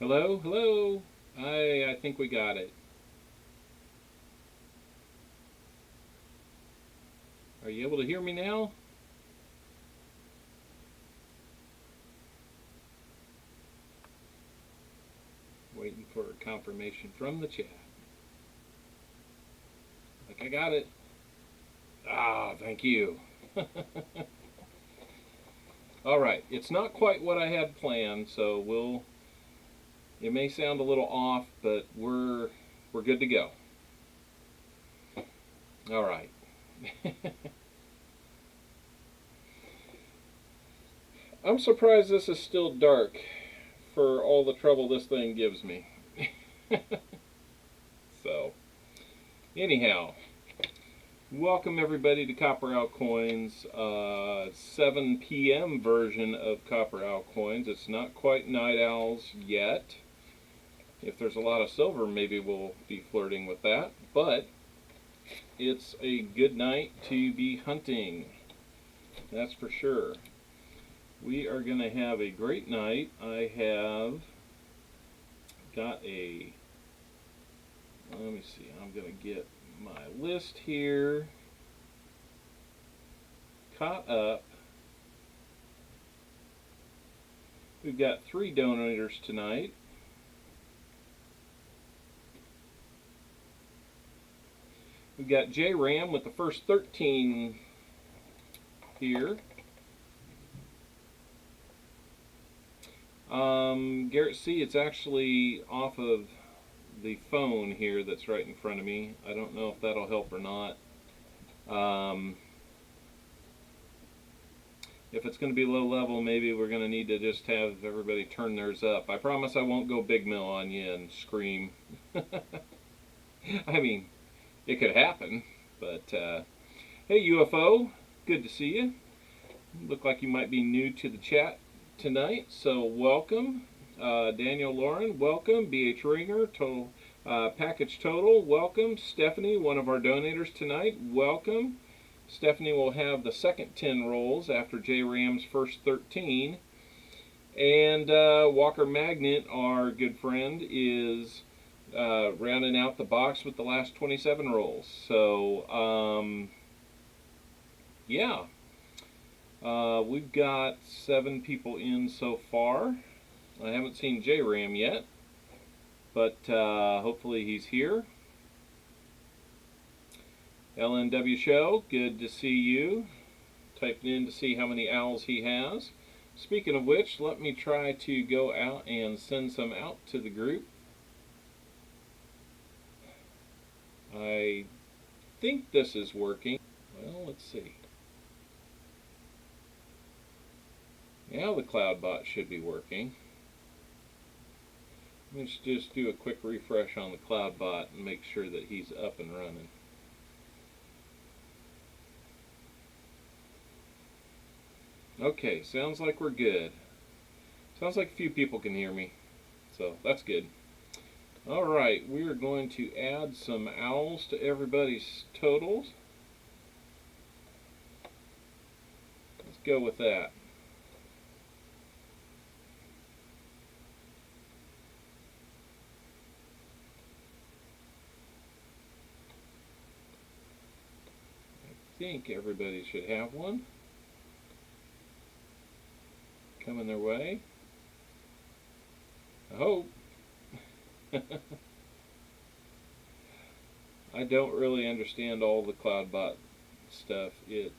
Hello, hello. I think we got it. Are you able to hear me now? Waiting for confirmation from the chat. Like I got it. Ah, thank you. All right, it's not quite what I had planned, so it may sound a little off, but we're good to go. All right. I'm surprised this is still dark for all the trouble this thing gives me. So, anyhow, welcome everybody to Copper Altcoins, 7 p.m. version of Copper Altcoins. It's not quite Night Owls yet. If there's a lot of silver, maybe we'll be flirting with that. But it's a good night to be hunting. That's for sure. We are going to have a great night. I have got a, let me see, I'm going to get my list here caught up. We've got 3 donators tonight. We've got J Ram with the first 13 here. Garrett C, it's actually off of the phone here that's right in front of me. I don't know if that'll help or not. If it's going to be low level, maybe we're going to need to just have everybody turn theirs up. I promise I won't go big mill on you and scream. I mean, it could happen, but hey UFO, good to see you. Look like you might be new to the chat tonight, so welcome. Daniel Lauren, welcome. BH Ringer, Total Package Total, welcome. Stephanie, one of our donators tonight, welcome. Stephanie will have the second 10 rolls after J Ram's first 13. And Walker Magnet, our good friend, is rounding out the box with the last 27 rolls. So, yeah. We've got 7 people in so far. I haven't seen J Ram yet, but hopefully he's here. LNW Show, good to see you. Typing in to see how many owls he has. Speaking of which, let me try to go out and send some out to the group. I think this is working. Well, let's see. Now the CloudBot should be working. Let's just do a quick refresh on the CloudBot and make sure that he's up and running. Okay, sounds like we're good. Sounds like a few people can hear me, so that's good. Alright, we are going to add some owls to everybody's totals. Let's go with that. I think everybody should have one coming their way. I hope. I don't really understand all the CloudBot stuff. It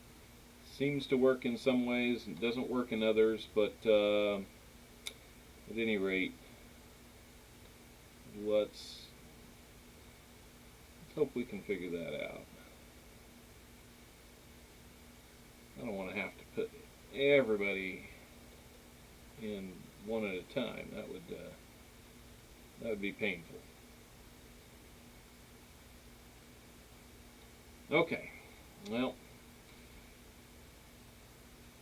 seems to work in some ways and doesn't work in others, but at any rate, let's hope we can figure that out. I don't want to have to put everybody in one at a time. That would be painful. Okay, well,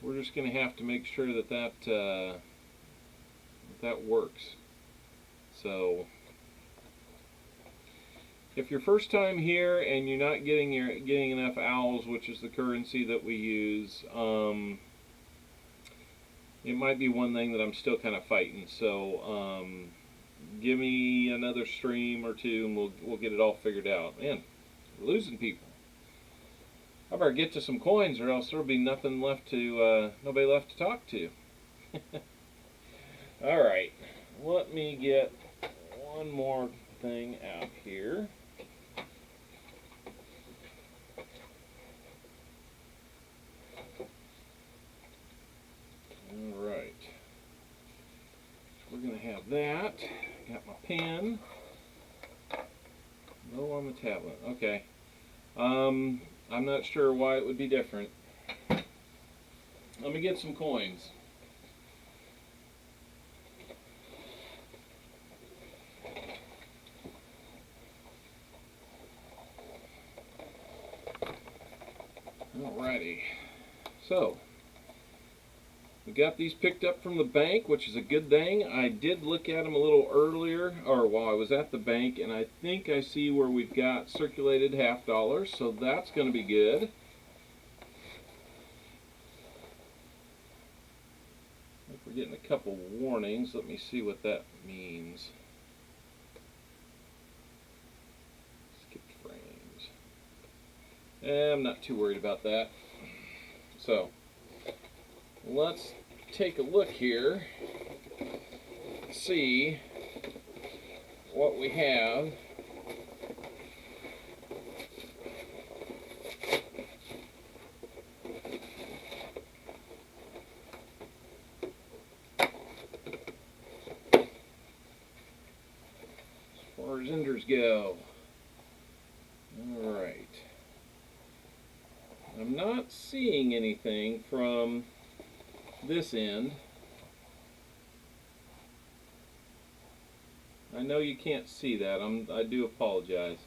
we're just going to have to make sure that that works. So, if you're first time here and you're not getting enough owls, which is the currency that we use, it might be one thing that I'm still kind of fighting. So give me another stream or two, and we'll get it all figured out. Man, we're losing people. I better get to some coins, or else there'll be nothing left to nobody left to talk to. All right, let me get one more thing out here. All right, so we're gonna have that. Got my pen. No on the tablet. Okay. I'm not sure why it would be different. Let me get some coins. Alrighty. So, we got these picked up from the bank, which is a good thing. I did look at them a little earlier, or while I was at the bank, and I think I see where we've got circulated $50, so that's going to be good. I think we're getting a couple warnings. Let me see what that means. Skipped frames. I'm not too worried about that. So, let's take a look here, see what we have. As far as enders go. All right. I'm not seeing anything from this end. I know you can't see that. I do apologize.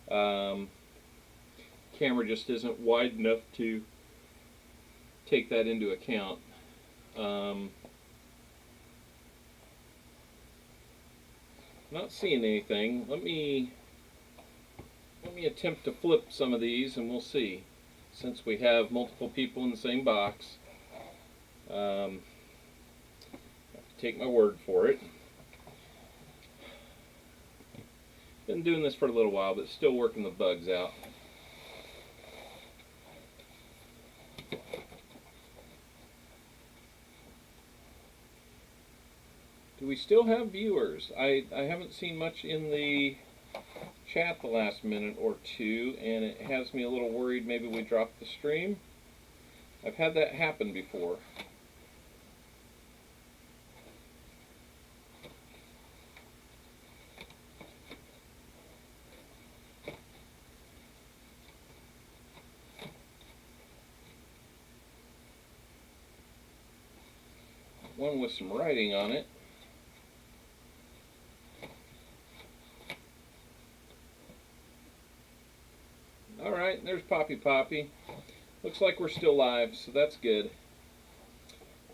Camera just isn't wide enough to take that into account. Not seeing anything. Let me attempt to flip some of these and we'll see. Since we have multiple people in the same box. I have to take my word for it. Been doing this for a little while, but still working the bugs out. Do we still have viewers? I haven't seen much in the chat the last minute or two, and it has me a little worried maybe we dropped the stream. I've had that happen before. One with some writing on it. Alright, there's Poppy. Looks like we're still live, so that's good.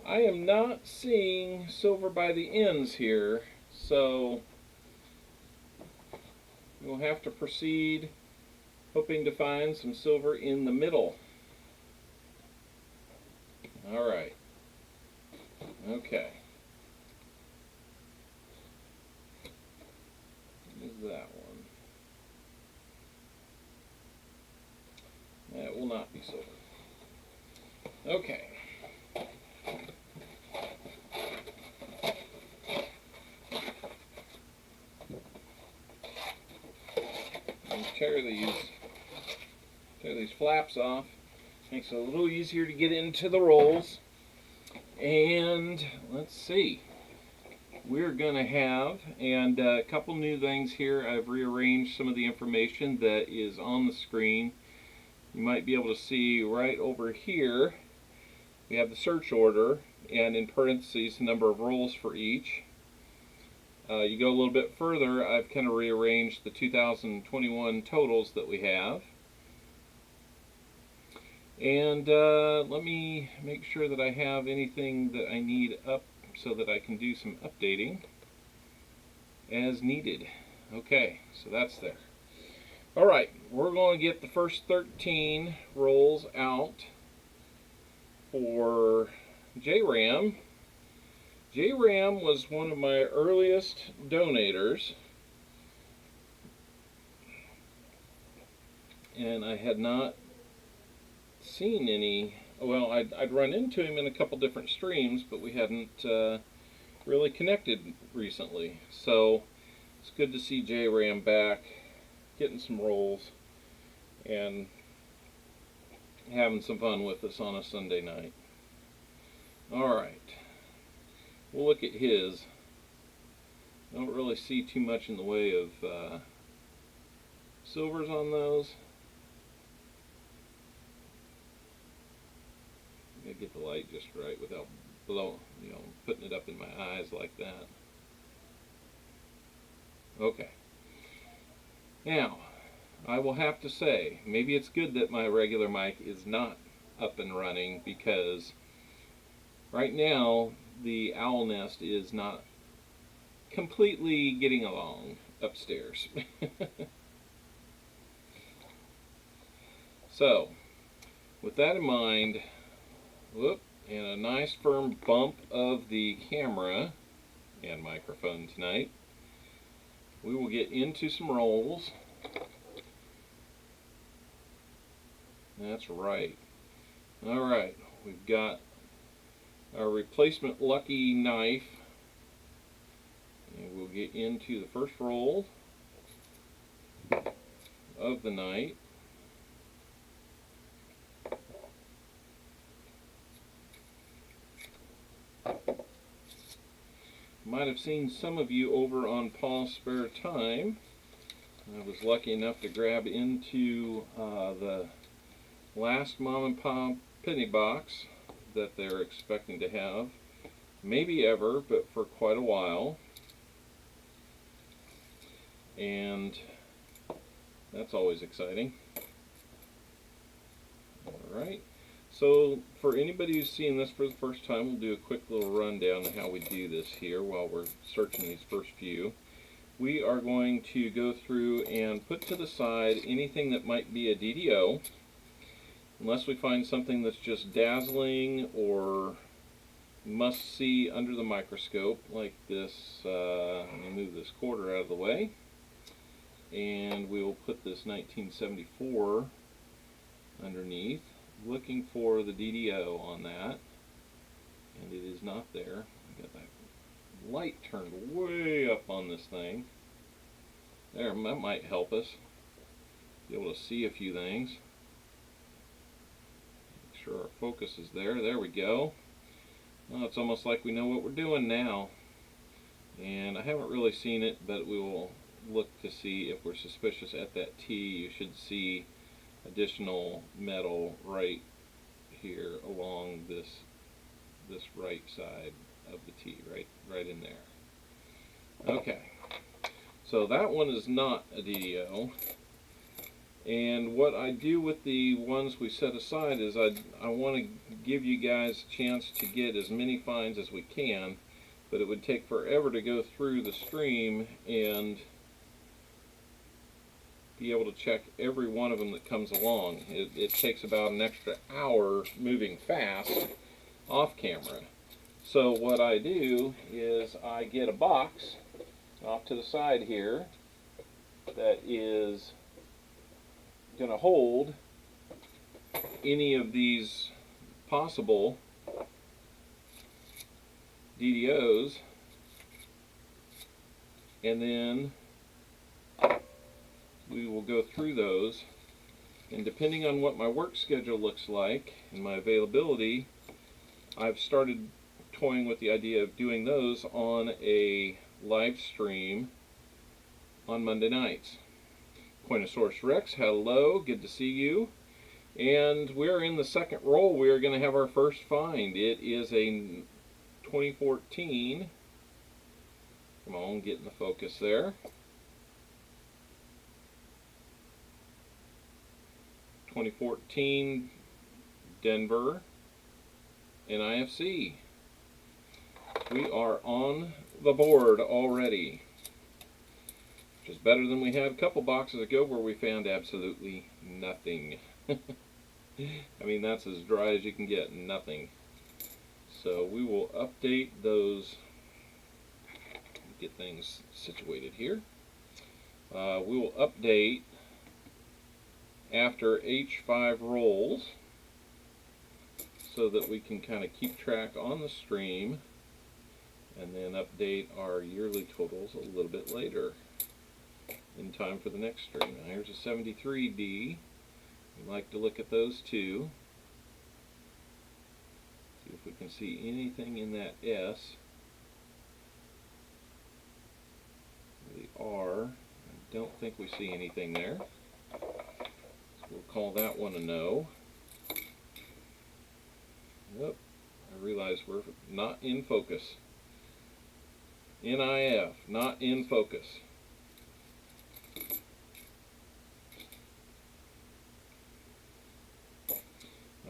I am not seeing silver by the ends here, so we'll have to proceed hoping to find some silver in the middle. Alright. Okay. What is that one? That will not be silver. Okay. Tear these flaps off. Makes it a little easier to get into the rolls. And let's see. We're going to have, and a couple new things here. I've rearranged some of the information that is on the screen. You might be able to see right over here. We have the search order, and in parentheses, the number of rolls for each. You go a little bit further, I've kind of rearranged the 2021 totals that we have. And let me make sure that I have anything that I need up so that I can do some updating as needed. Okay, so that's there. Alright, we're going to get the first 13 rolls out for JRAM. JRAM was one of my earliest donators, and I had not seen any. Well, I'd run into him in a couple different streams, but we hadn't really connected recently. So it's good to see JRAM back, getting some rolls, and having some fun with us on a Sunday night. Alright, we'll look at his. I don't really see too much in the way of silvers on those. I gotta get the light just right without putting it up in my eyes like that. Okay. Now, I will have to say, maybe it's good that my regular mic is not up and running, because right now the owl nest is not completely getting along upstairs. So, with that in mind, whoop, and a nice firm bump of the camera and microphone tonight, we will get into some rolls. That's right. Alright, we've got our replacement lucky knife, and we'll get into the first roll of the night. Might have seen some of you over on Paul's Spare Time. I was lucky enough to grab into the last mom and pop penny box that they're expecting to have, maybe ever, but for quite a while. And that's always exciting. Alright, so for anybody who's seeing this for the first time, we'll do a quick little rundown of how we do this here while we're searching these first few. We are going to go through and put to the side anything that might be a DDO, unless we find something that's just dazzling or must see under the microscope, like this. Let me move this quarter out of the way, and we will put this 1974 underneath, looking for the DDO on that, and it is not there. I got that light turned way up on this thing. There, that might help us be able to see a few things. Make sure our focus is there. There we go. Well, it's almost like we know what we're doing now. And I haven't really seen it, but we will look to see if we're suspicious at that T. You should see additional metal right here along this right side of the T, right in there. Okay, so that one is not a DDO. And what I do with the ones we set aside is I want to give you guys a chance to get as many finds as we can, but it would take forever to go through the stream and be able to check every one of them that comes along. It takes about an extra hour moving fast off camera. So what I do is I get a box off to the side here that is going to hold any of these possible DDOs, and then we will go through those, and depending on what my work schedule looks like and my availability, I've started toying with the idea of doing those on a live stream on Monday nights. Pointosaurus Rex, hello, good to see you. And we're in the second roll. We're going to have our first find. It is a 2014. Come on, get in the focus there. 2014 Denver NIFC. We are on the board already, which is better than we had a couple boxes ago where we found absolutely nothing. I mean, that's as dry as you can get, nothing. So we will update those, get things situated here. We will update after H5 rolls so that we can kind of keep track on the stream, and then update our yearly totals a little bit later in time for the next stream. Now here's a 73D. We like to look at those too. See if we can see anything in that S. The R, I don't think we see anything there. So we'll call that one a no. Yep, I realize we're not in focus. NIF, not in focus.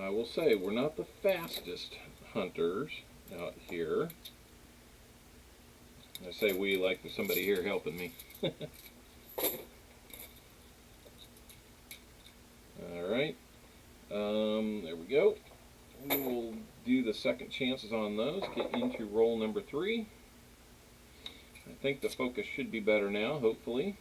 I will say we're not the fastest hunters out here. I say we like there's somebody here helping me. Alright, there we go. We will do the second chances on those, get into roll number 3. I think the focus should be better now, hopefully.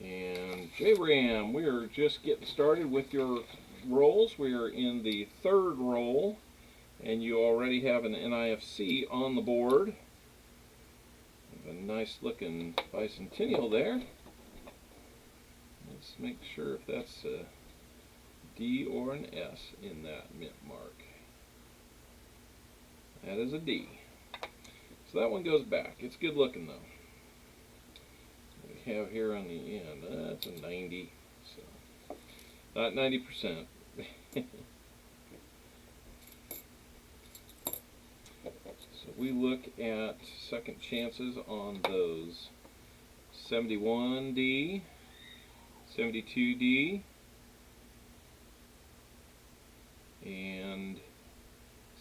And JRAM, we're just getting started with your rolls. We are in the 3rd roll, and you already have an NIFC on the board. A nice looking bicentennial there. Let's make sure if that's a D or an S in that mint mark. That is a D. So that one goes back. It's good looking though. We have here on the end, that's a 90. So not 90%. So we look at second chances on those 71D, 72D, and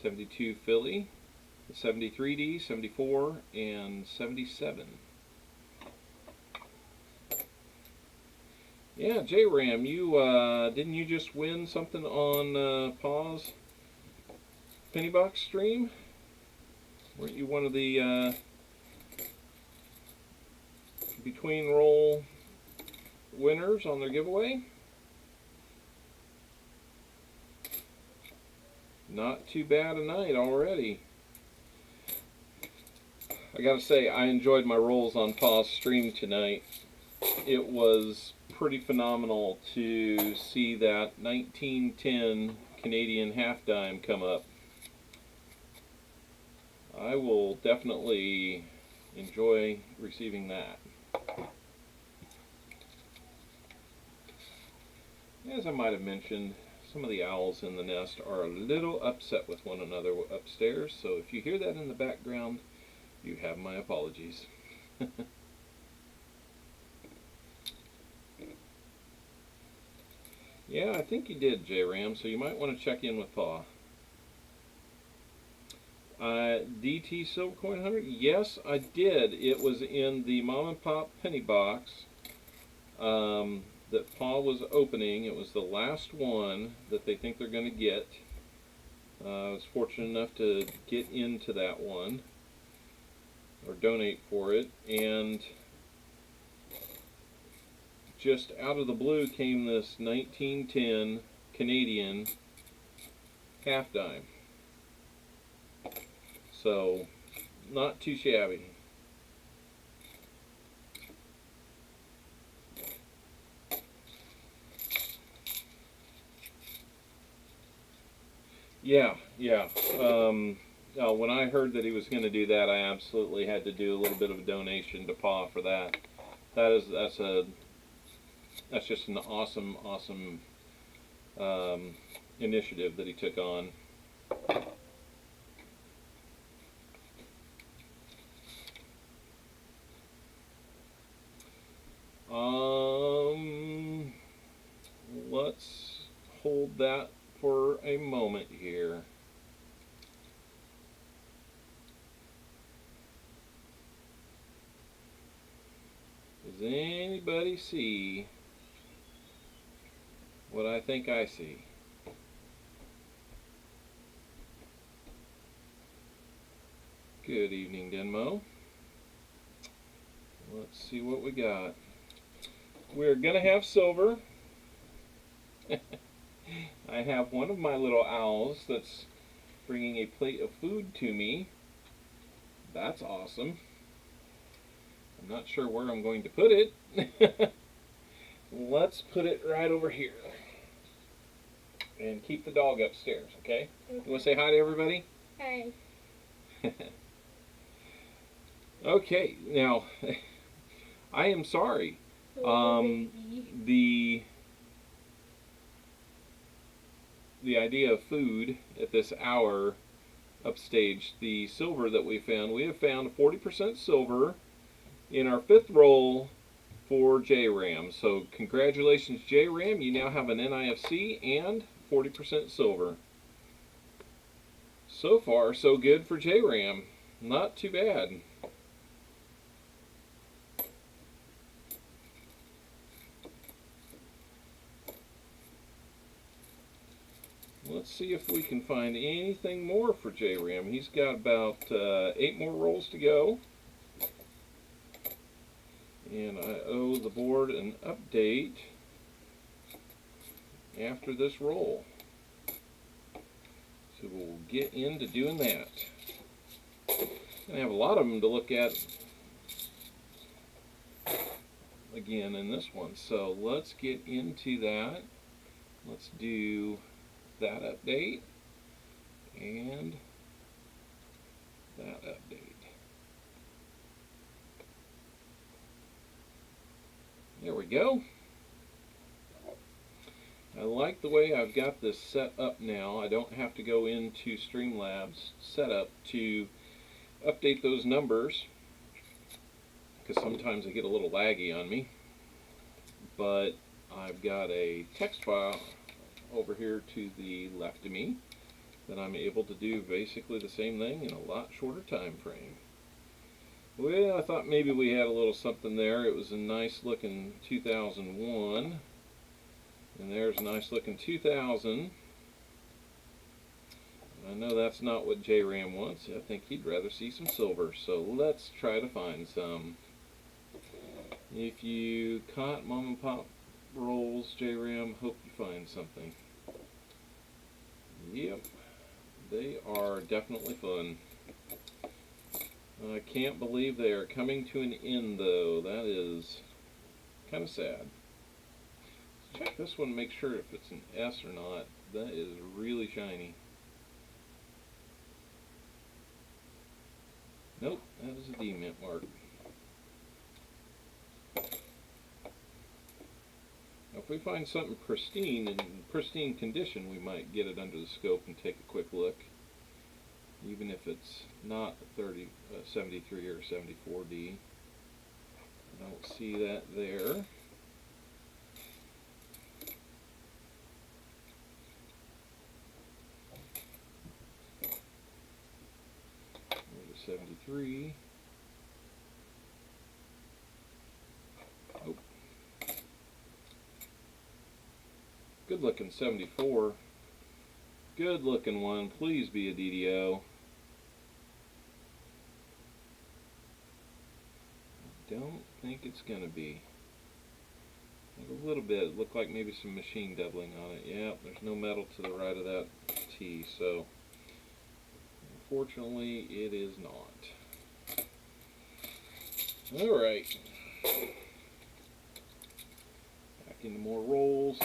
72 Philly, 73D, 74, and 77. Yeah, JRAM, you didn't you just win something on Paw's penny box stream? Weren't you one of the between roll winners on their giveaway? Not too bad a night already. I gotta say, I enjoyed my rolls on Paw's stream tonight. It was pretty phenomenal to see that 1910 Canadian half dime come up. I will definitely enjoy receiving that. As I might have mentioned, some of the owls in the nest are a little upset with one another upstairs, so if you hear that in the background, you have my apologies. Yeah, I think you did, JRAM, so you might want to check in with Paw. DT Silver Coin Hunter? Yes, I did. It was in the Mom and Pop penny box that Paw was opening. It was the last one that they think they're going to get. I was fortunate enough to get into that one, or donate for it, and just out of the blue came this 1910 Canadian half dime. So, not too shabby. Yeah. When I heard that he was going to do that, I absolutely had to do a little bit of a donation to Paw for that. That's just an awesome initiative that he took on. Let's hold that for a moment here. Does anybody see what I think I see. Good evening, Denmo. Let's see what we got. We're gonna have silver. I have one of my little owls that's bringing a plate of food to me. That's awesome. I'm not sure where I'm going to put it. Let's put it right over here. And keep the dog upstairs, okay? You want to say hi to everybody? Hi. Okay, now, I am sorry. The idea of food at this hour upstaged the silver that we found. We have found 40% silver in our 5th roll for JRAM. So congratulations, JRAM. You now have an NIFC and 40% silver. So far, so good for JRAM. Not too bad. Let's see if we can find anything more for JRAM. He's got about 8 more rolls to go. And I owe the board an update after this roll. So we'll get into doing that. I have a lot of them to look at again in this one. So let's get into that. Let's do that update and that update. There we go. I like the way I've got this set up now. I don't have to go into Streamlabs setup to update those numbers because sometimes they get a little laggy on me. But I've got a text file over here to the left of me that I'm able to do basically the same thing in a lot shorter time frame. Well, I thought maybe we had a little something there. It was a nice looking 2001, and there's a nice looking 2000. I know that's not what JRAM wants. I think he'd rather see some silver, so let's try to find some. If you caught mom and pop rolls, JRAM, hope you find something. Yep, they are definitely fun. I can't believe they are coming to an end, though. That is kind of sad. Let's check this one, make sure if it's an S or not. That is really shiny. Nope, that is a D mint mark. If we find something pristine, in pristine condition, we might get it under the scope and take a quick look. Even if it's not a 73 or 74D. I don't see that there. There's a 73. Nope. Good looking 74. Good looking one. Please be a DDO. I don't think it's going to be. A little bit. It looked like maybe some machine doubling on it. Yeah, there's no metal to the right of that T, so unfortunately it is not. Alright. Back into more rolls.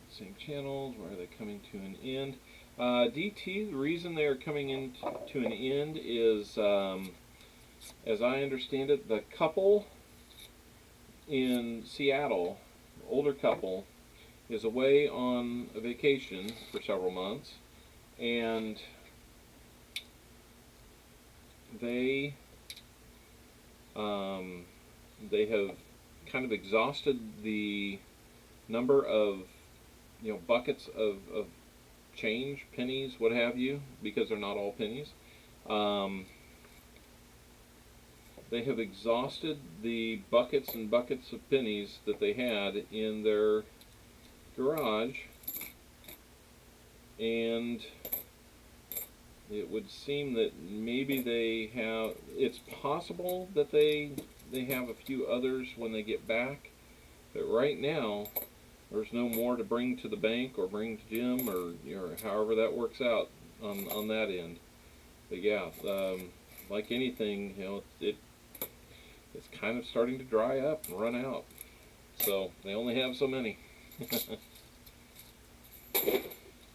Same channels. Where are they coming to an end? DT, the reason they are coming into an end is, as I understand it, the couple in Seattle, the older couple, is away on a vacation for several months, and they have kind of exhausted the number of buckets of change, pennies, what have you, because they're not all pennies. they have exhausted the buckets and buckets of pennies that they had in their garage, and it would seem that maybe they have, it's possible that they have a few others when they get back, but right now there's no more to bring to the bank or bring to Jim, or however that works out on that end. But yeah, like anything, it's kind of starting to dry up and run out. So they only have so many.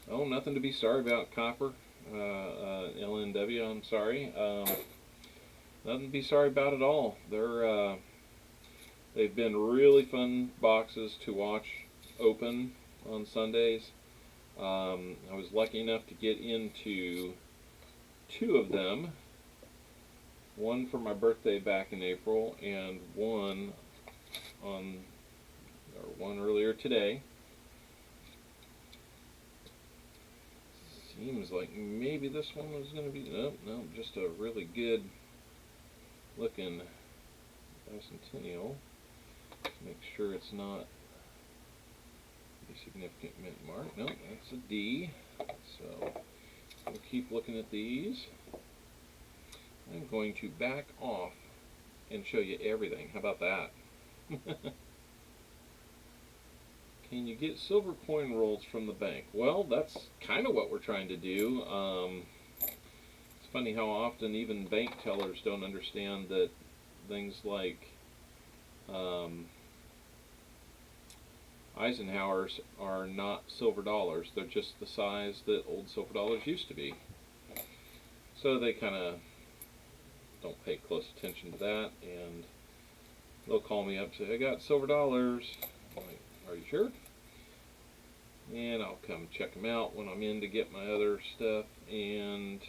Oh, nothing to be sorry about, Copper. LNW, I'm sorry. Nothing to be sorry about at all. They've been really fun boxes to watch open on Sundays. I was lucky enough to get into 2 of them. One for my birthday back in April, and one earlier today. Seems like maybe this one was going to be, no, just a really good looking bicentennial. Make sure it's not a significant mint mark. No, that's a D. So we'll keep looking at these. I'm going to back off and show you everything. How about that? Can you get silver coin rolls from the bank? Well, that's kind of what we're trying to do. It's funny how often even bank tellers don't understand that things like Eisenhower's are not silver dollars. They're just the size that old silver dollars used to be. So they kind of don't pay close attention to that, and they'll call me up and say, I got silver dollars. I'm like, are you sure? And I'll come check them out when I'm in to get my other stuff, and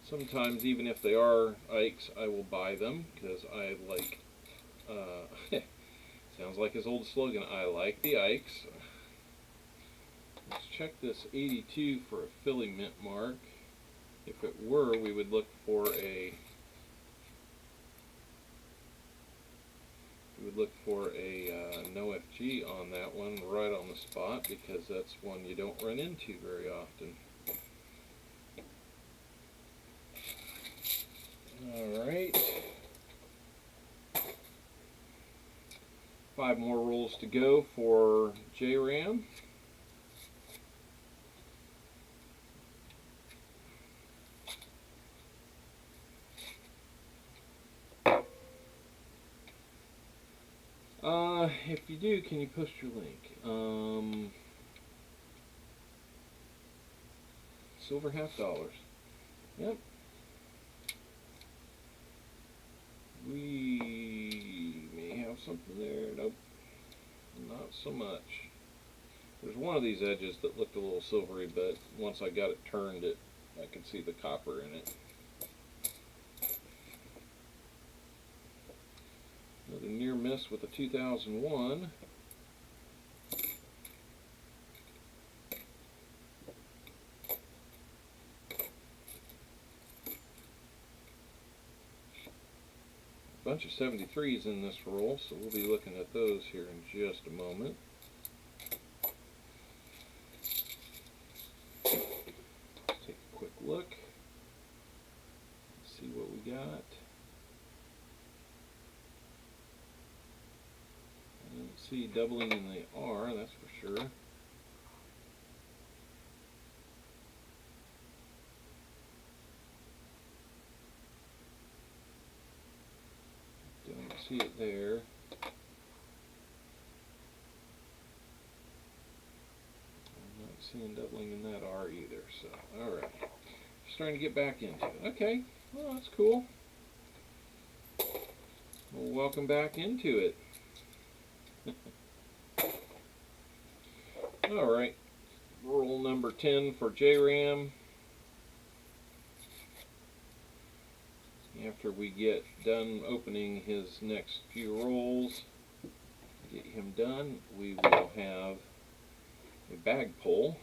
sometimes even if they are Ikes, I will buy them because I like, sounds like his old slogan, I like the Ikes. Let's check this 82 for a Philly mint mark. If it were, we would look for a no FG on that one, right on the spot, because that's one you don't run into very often. Alright. 5 more rolls to go for JRAM. If you do, can you post your link? Silver $50. Yep. We may have something there. Nope. Not so much. There's one of these edges that looked a little silvery, but once I got it turned, I could see the copper in it. Another near miss with a 2001. A bunch of 73s in this roll, so we'll be looking at those here in just a moment. Take a quick look, see what we got. I don't see doubling in the R, that's for sure. Don't see it there. I'm not seeing doubling in that R either, so alright. Starting to get back into it. Okay, well that's cool. Well, welcome back into it. Alright, roll number 10 for JRAM. After we get done opening his next few rolls, get him done, we will have a bag pull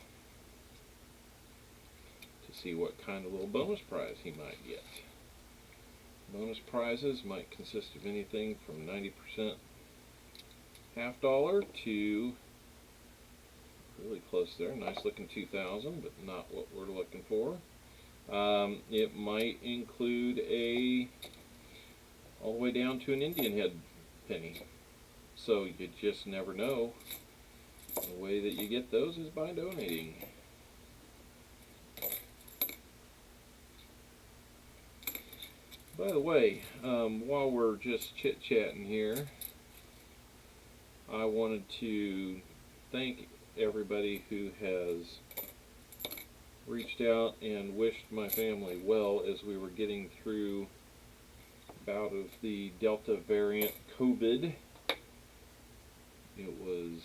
to see what kind of little bonus prize he might get. Bonus prizes might consist of anything from 90% half dollar to really close there. Nice looking 2,000, but not what we're looking for. It might include all the way down to an Indian head penny. So you just never know. The way that you get those is by donating. By the way, while we're just chit-chatting here, I wanted to thank everybody who has reached out and wished my family well as we were getting through a bout of the Delta variant COVID. It was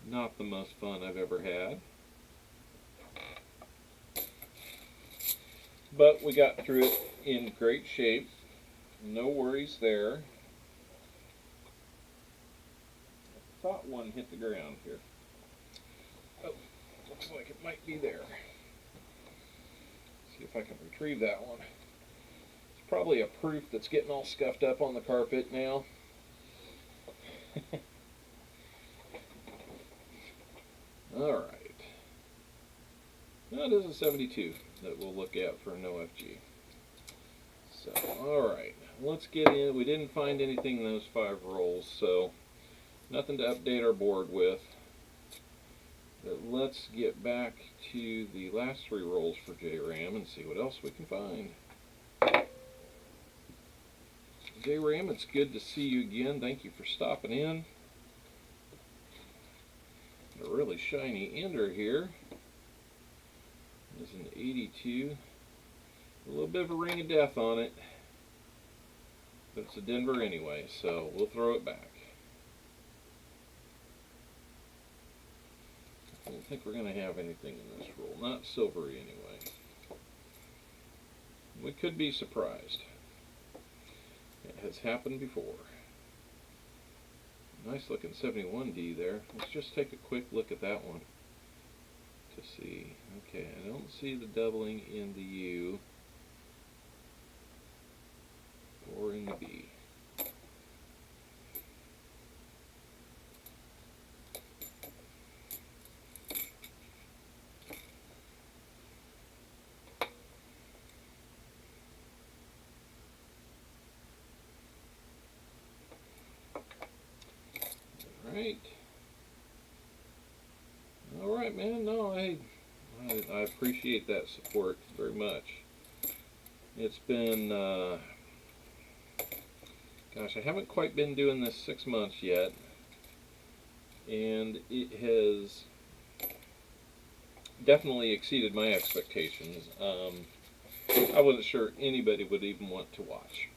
not the most fun I've ever had, but we got through it in great shape. No worries there. I thought one hit the ground here. Oh, looks like it might be there. See if I can retrieve that one. It's probably a proof that's getting all scuffed up on the carpet now. Alright. That is a 72 that we'll look at for an OFG. So, alright. Let's get in. We didn't find anything in those 5 rolls, so nothing to update our board with. But let's get back to the last 3 rolls for JRAM and see what else we can find. JRAM, it's good to see you again. Thank you for stopping in. A really shiny ender here. There's an 82. A little bit of a ring of death on it. But it's a Denver anyway, so we'll throw it back. I don't think we're going to have anything in this roll. Not silvery anyway. We could be surprised. It has happened before. Nice looking 71D there. Let's just take a quick look at that one to see. Okay, I don't see the doubling in the U or in the B. Alright, man. No, I appreciate that support very much. It's been, gosh, I haven't quite been doing this 6 months yet, and it has definitely exceeded my expectations. I wasn't sure anybody would even want to watch.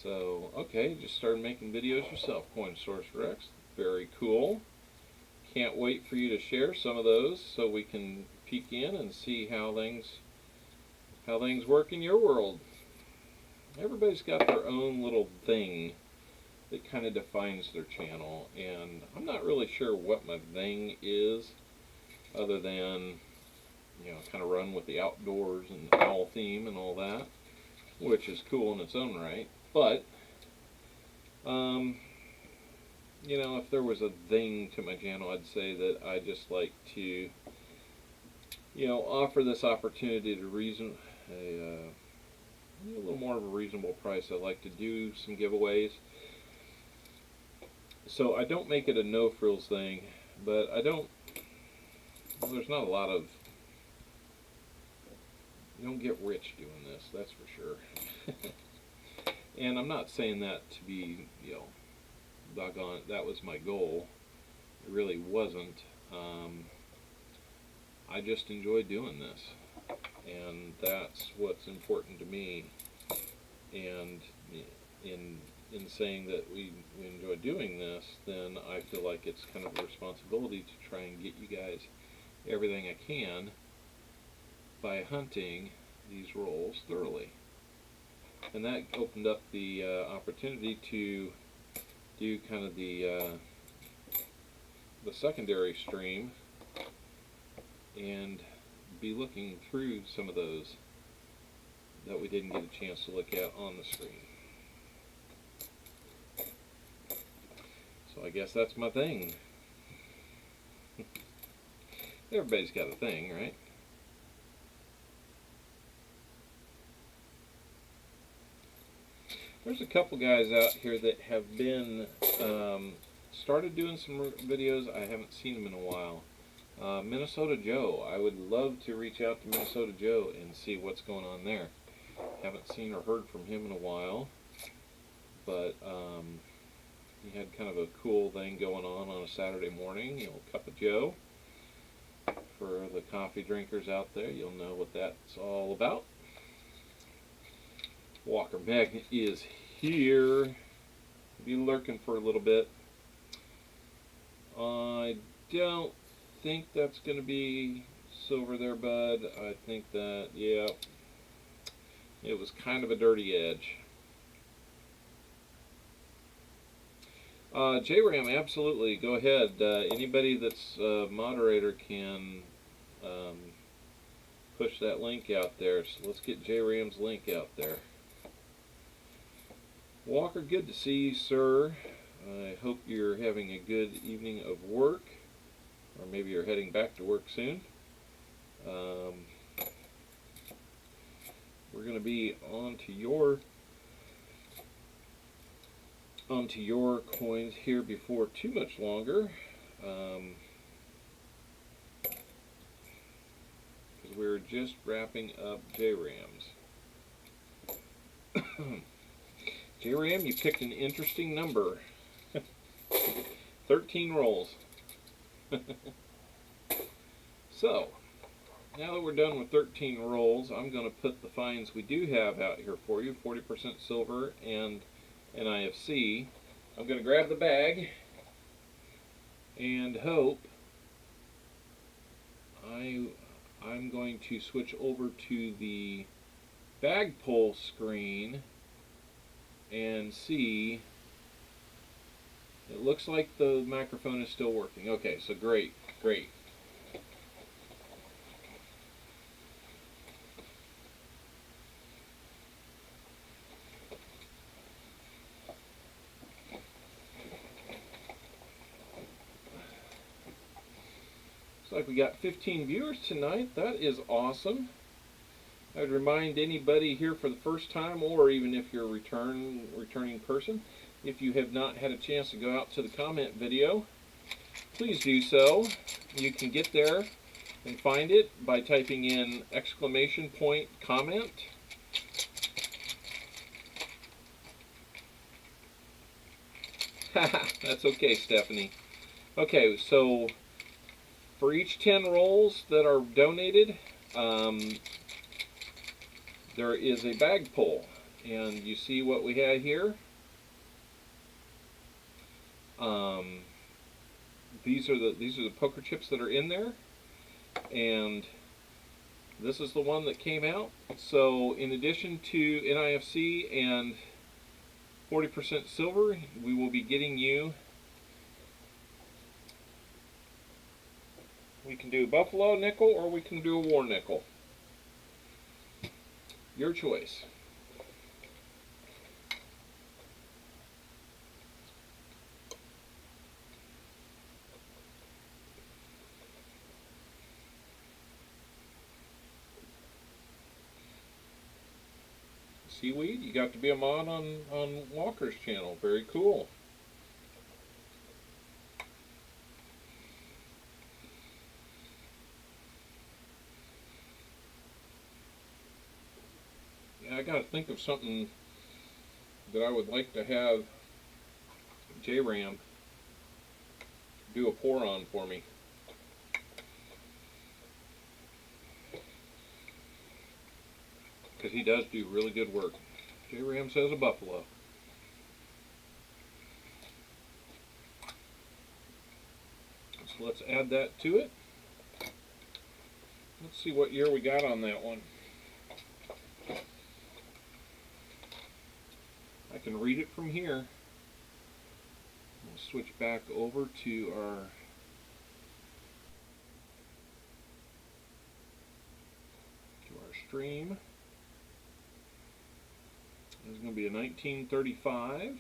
So, okay, just started making videos yourself, Coin Source Rex. Very cool. Can't wait for you to share some of those so we can peek in and see how things work in your world. Everybody's got their own little thing that kind of defines their channel, and I'm not really sure what my thing is, other than, you know, kind of run with the outdoors and the owl theme and all that, which is cool in its own right. But, you know, if there was a thing to my channel, I'd say that I just like to, you know, offer this opportunity to a little more of a reasonable price. I like to do some giveaways. So I don't make it a no frills thing, but there's not a lot of, you don't get rich doing this, that's for sure. And I'm not saying that to be, you know, doggone it, that was my goal. It really wasn't. I just enjoy doing this, and that's what's important to me. And in saying that we enjoy doing this, then I feel like it's kind of a responsibility to try and get you guys everything I can by hunting these rolls thoroughly. And that opened up the opportunity to do kind of the secondary stream and be looking through some of those that we didn't get a chance to look at on the screen. So I guess that's my thing. Everybody's got a thing, right? There's a couple guys out here that have been started doing some videos. I haven't seen them in a while. Minnesota Joe. I would love to reach out to Minnesota Joe and see what's going on there. Haven't seen or heard from him in a while, but he had kind of a cool thing going on a Saturday morning. You know, Cup of Joe. For the coffee drinkers out there, you'll know what that's all about. Walker Magnet is here. Be lurking for a little bit. I don't think that's going to be silver there, bud. I think that, yeah, it was kind of a dirty edge. JRAM, absolutely. Go ahead. Anybody that's a moderator can push that link out there. So let's get JRAM's link out there. Walker, good to see you, sir. I hope you're having a good evening of work, or maybe you're heading back to work soon. We're going to be on to your coins here before too much longer, because we're just wrapping up JRAMs. JRAM, you picked an interesting number. 13 rolls. So, now that we're done with 13 rolls, I'm going to put the finds we do have out here for you. 40% silver and NIFC. I'm going to grab the bag and hope. I'm going to switch over to the bag pull screen and see. It looks like the microphone is still working. Okay, so great, great. Looks like we got 15 viewers tonight. That is awesome. I would remind anybody here for the first time, or even if you're a returning person, if you have not had a chance to go out to the comment video, please do so. You can get there and find it by typing in !comment. That's okay, Stephanie. Okay, so for each 10 rolls that are donated, there is a bag pull, and you see what we had here. These are the poker chips that are in there, and this is the one that came out. So in addition to NIFC and 40% silver, we will be getting you. We can do a buffalo nickel or we can do a war nickel. Your choice. Seaweed, you got to be a mod on Walker's channel. Very cool. I gotta think of something that I would like to have JRAM do a pour on for me. Because he does do really good work. JRAM says a buffalo. So let's add that to it. Let's see what year we got on that one. I can read it from here. We'll switch back over to our Cream. There's going to be a 1935.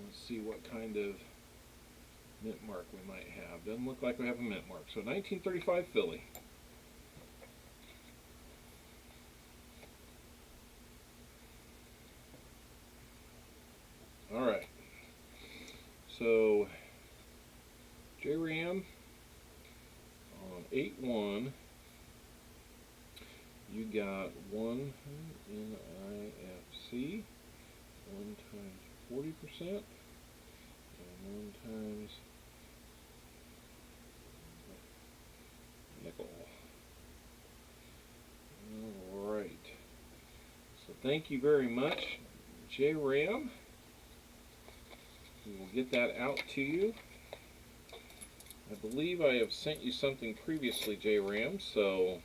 Let's see what kind of mint mark we might have. Doesn't look like we have a mint mark. So 1935 Philly. Alright. So JRAM on 8-1. You got 1 NIFC, 1 times 40%, and 1 times nickel. Alright. So thank you very much, JRAM. We will get that out to you. I believe I have sent you something previously, JRAM, so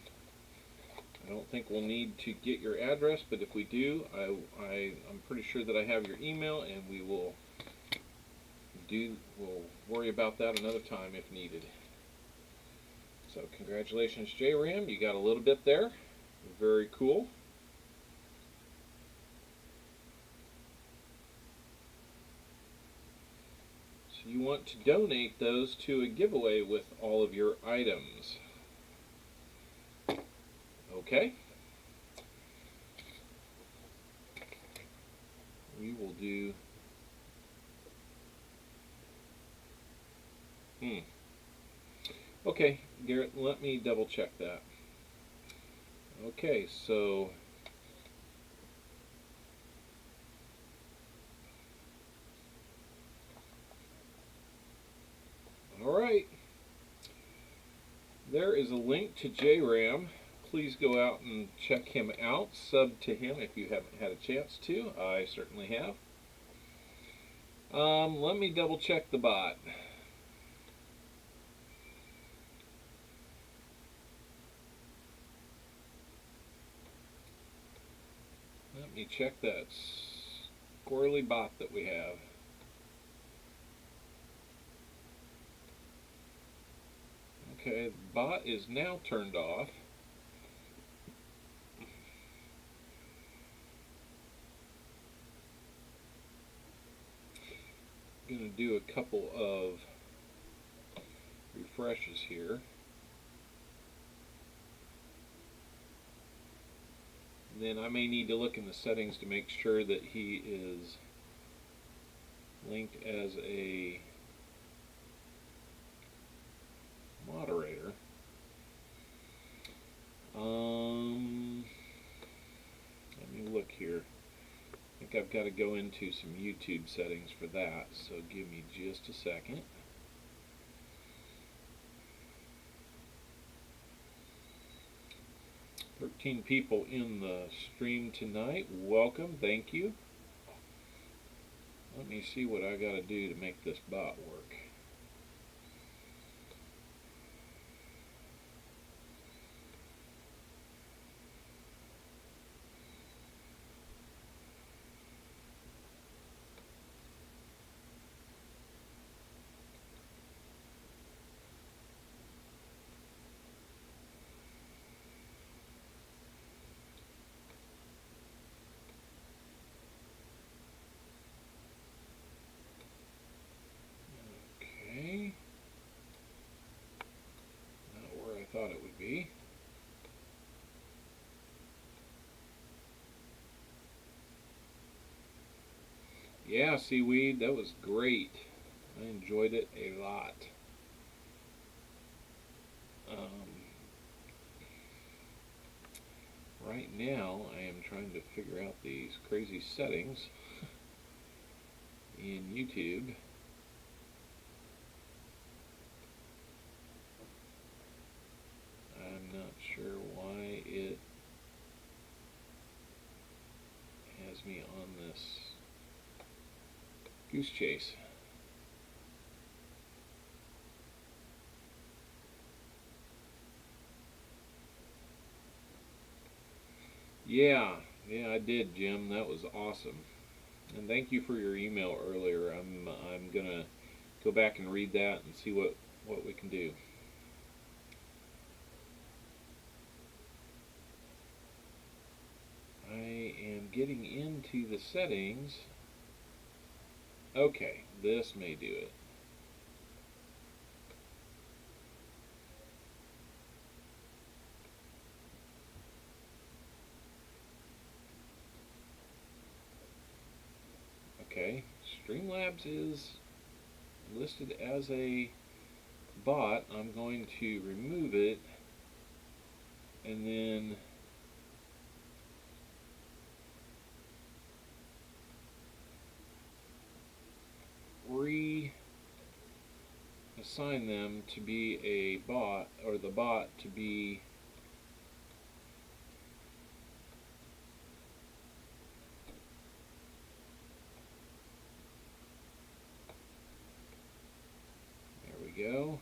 I don't think we'll need to get your address, but if we do, I'm pretty sure that I have your email, and we'll worry about that another time if needed. So congratulations, JRAM. You got a little bit there. Very cool. So you want to donate those to a giveaway with all of your items. Okay. We will do Okay, Garrett, let me double check that. Okay, so alright. There is a link to JRAM. Please go out and check him out. Sub to him if you haven't had a chance to. I certainly have. Let me double check the bot. Let me check that squirrely bot that we have. Okay, the bot is now turned off. I'm going to do a couple of refreshes here. And then I may need to look in the settings to make sure that he is linked as a moderator. Let me look here. I think I've got to go into some YouTube settings for that, so give me just a second. "13 people in the stream tonight. Welcome, thank you. Let me see what I got to do to make this bot work. Thought it would be. Yeah, Seaweed, that was great. I enjoyed it a lot. Right now, I am trying to figure out these crazy settings in YouTube. I'm not sure why it has me on this goose chase. Yeah, I did, Jim. That was awesome. And thank you for your email earlier. I'm gonna go back and read that and see what we can do. getting into the settings. Okay, this may do it. Okay, Streamlabs is listed as a bot. I'm going to remove it and then reassign them to be a bot, or the bot to be go.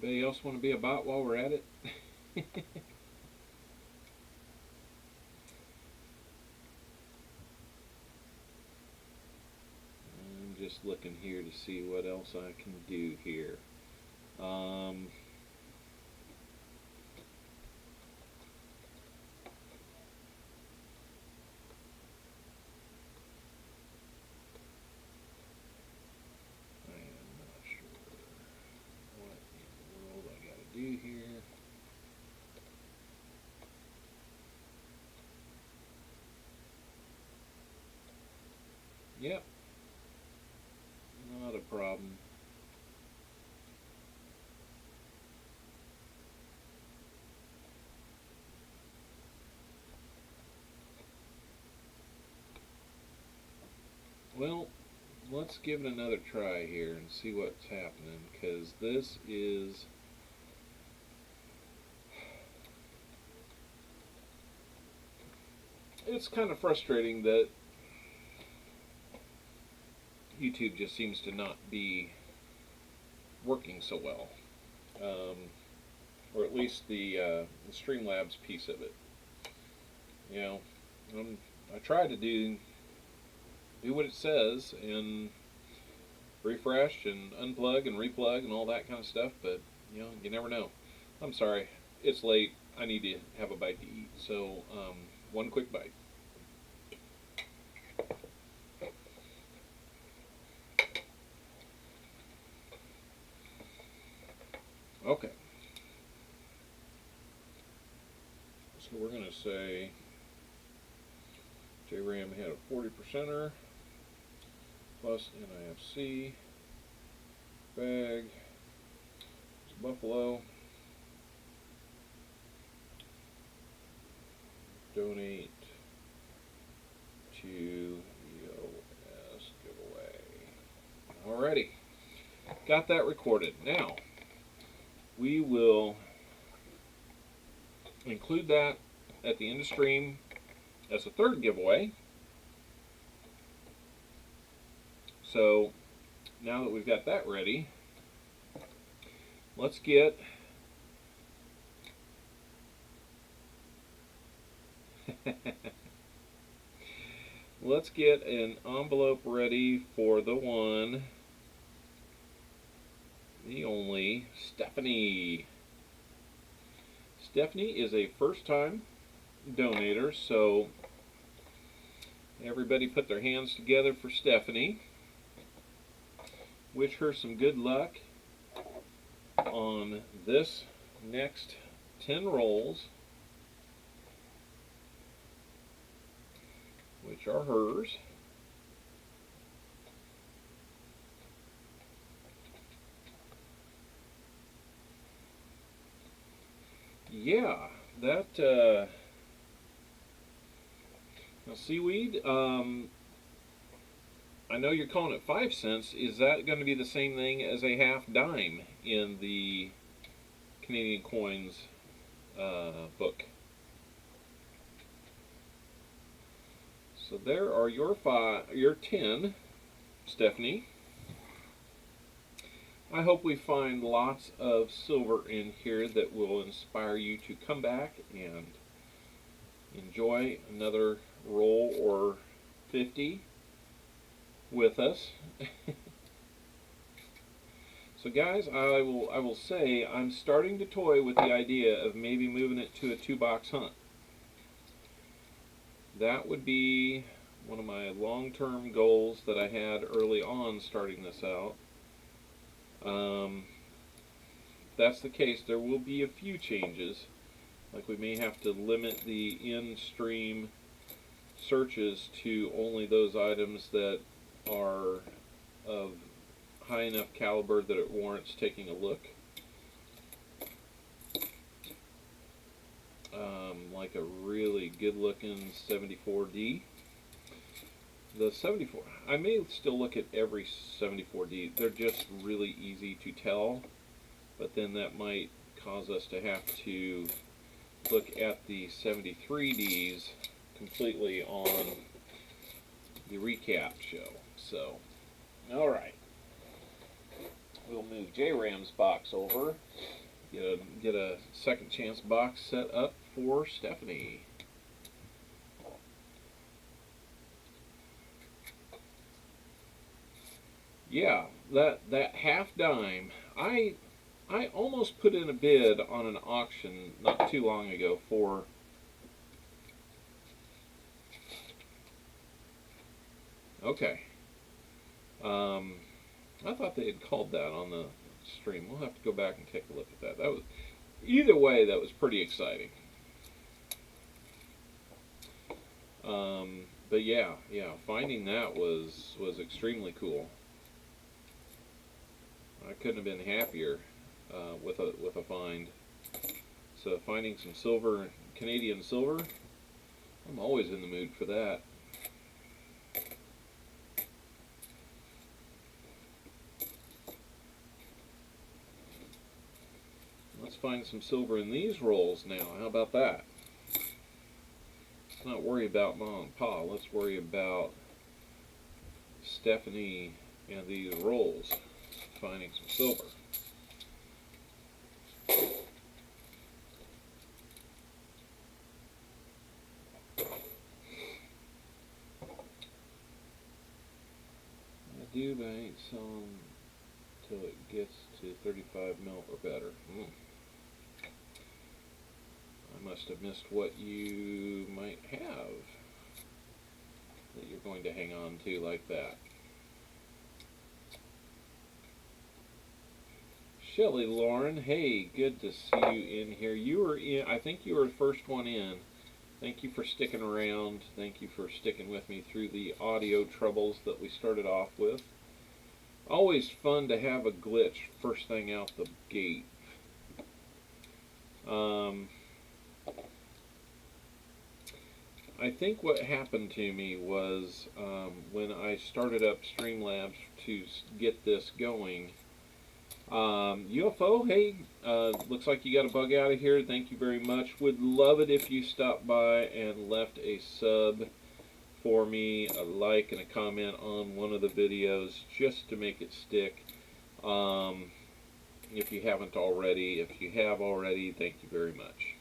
Anybody else want to be a bot while we're at it? I'm just looking here to see what else I can do here. Here. Yep. Not a problem. Well, let's give it another try here and see what's happening, because this is it's kind of frustrating that YouTube just seems to not be working so well, or at least the Streamlabs piece of it. You know, I try to do what it says and refresh and unplug and replug and all that kind of stuff, but you know, you never know. I'm sorry, it's late. I need to have a bite to eat, so one quick bite. Okay. So we're going to say JRAM had a 40%er plus NIFC bag. It's Buffalo. Donate to EOS giveaway. Alrighty. Got that recorded. Now, we will include that at the end of stream as a third giveaway. So now that we've got that ready, let's get let's get an envelope ready for the one, the only Stephanie. Stephanie is a first-time donator, so everybody put their hands together for Stephanie. Wish her some good luck on this next 10 rolls, which are hers. Yeah, that now seaweed, I know you're calling it 5 cents. Is that going to be the same thing as a half dime in the Canadian coins book? So there are your 10, Stephanie. I hope we find lots of silver in here that will inspire you to come back and enjoy another roll or 50 with us. So guys, I will say I'm starting to toy with the idea of maybe moving it to a 2-box hunt. That would be one of my long-term goals that I had early on starting this out. If that's the case, there will be a few changes. Like we may have to limit the in-stream searches to only those items that are of high enough caliber that it warrants taking a look. Like a really good looking 74D. The 74, I may still look at every 74D. They're just really easy to tell, but then that might cause us to have to look at the 73Ds completely on the recap show. So, alright. We'll move J-Ram's box over. Get a second chance box set up for Stephanie. Yeah, that half dime. I almost put in a bid on an auction not too long ago for okay. I thought they had called that on the stream. We'll have to go back and take a look at that. That was, either way, that was pretty exciting. But yeah, finding that was extremely cool. I couldn't have been happier with a find. So finding some silver, Canadian silver, I'm always in the mood for that. Let's find some silver in these rolls now. How about that? Let's not worry about Mom and Pa. Let's worry about Stephanie and these rolls. Finding some silver. I do, but I ain't selling till it gets to 35 mil or better. I must have missed what you might have that you're going to hang on to like that. Shelly Lauren, hey, good to see you in here. You were in, I think you were the first one in. Thank you for sticking around. Thank you for sticking with me through the audio troubles that we started off with. Always fun to have a glitch first thing out the gate. I think what happened to me was when I started up Streamlabs to get this going. UFO, hey, looks like you got a bug out of here. Thank you very much. Would love it if you stopped by and left a sub for me, a like and a comment on one of the videos just to make it stick. If you haven't already. If you have already, thank you very much.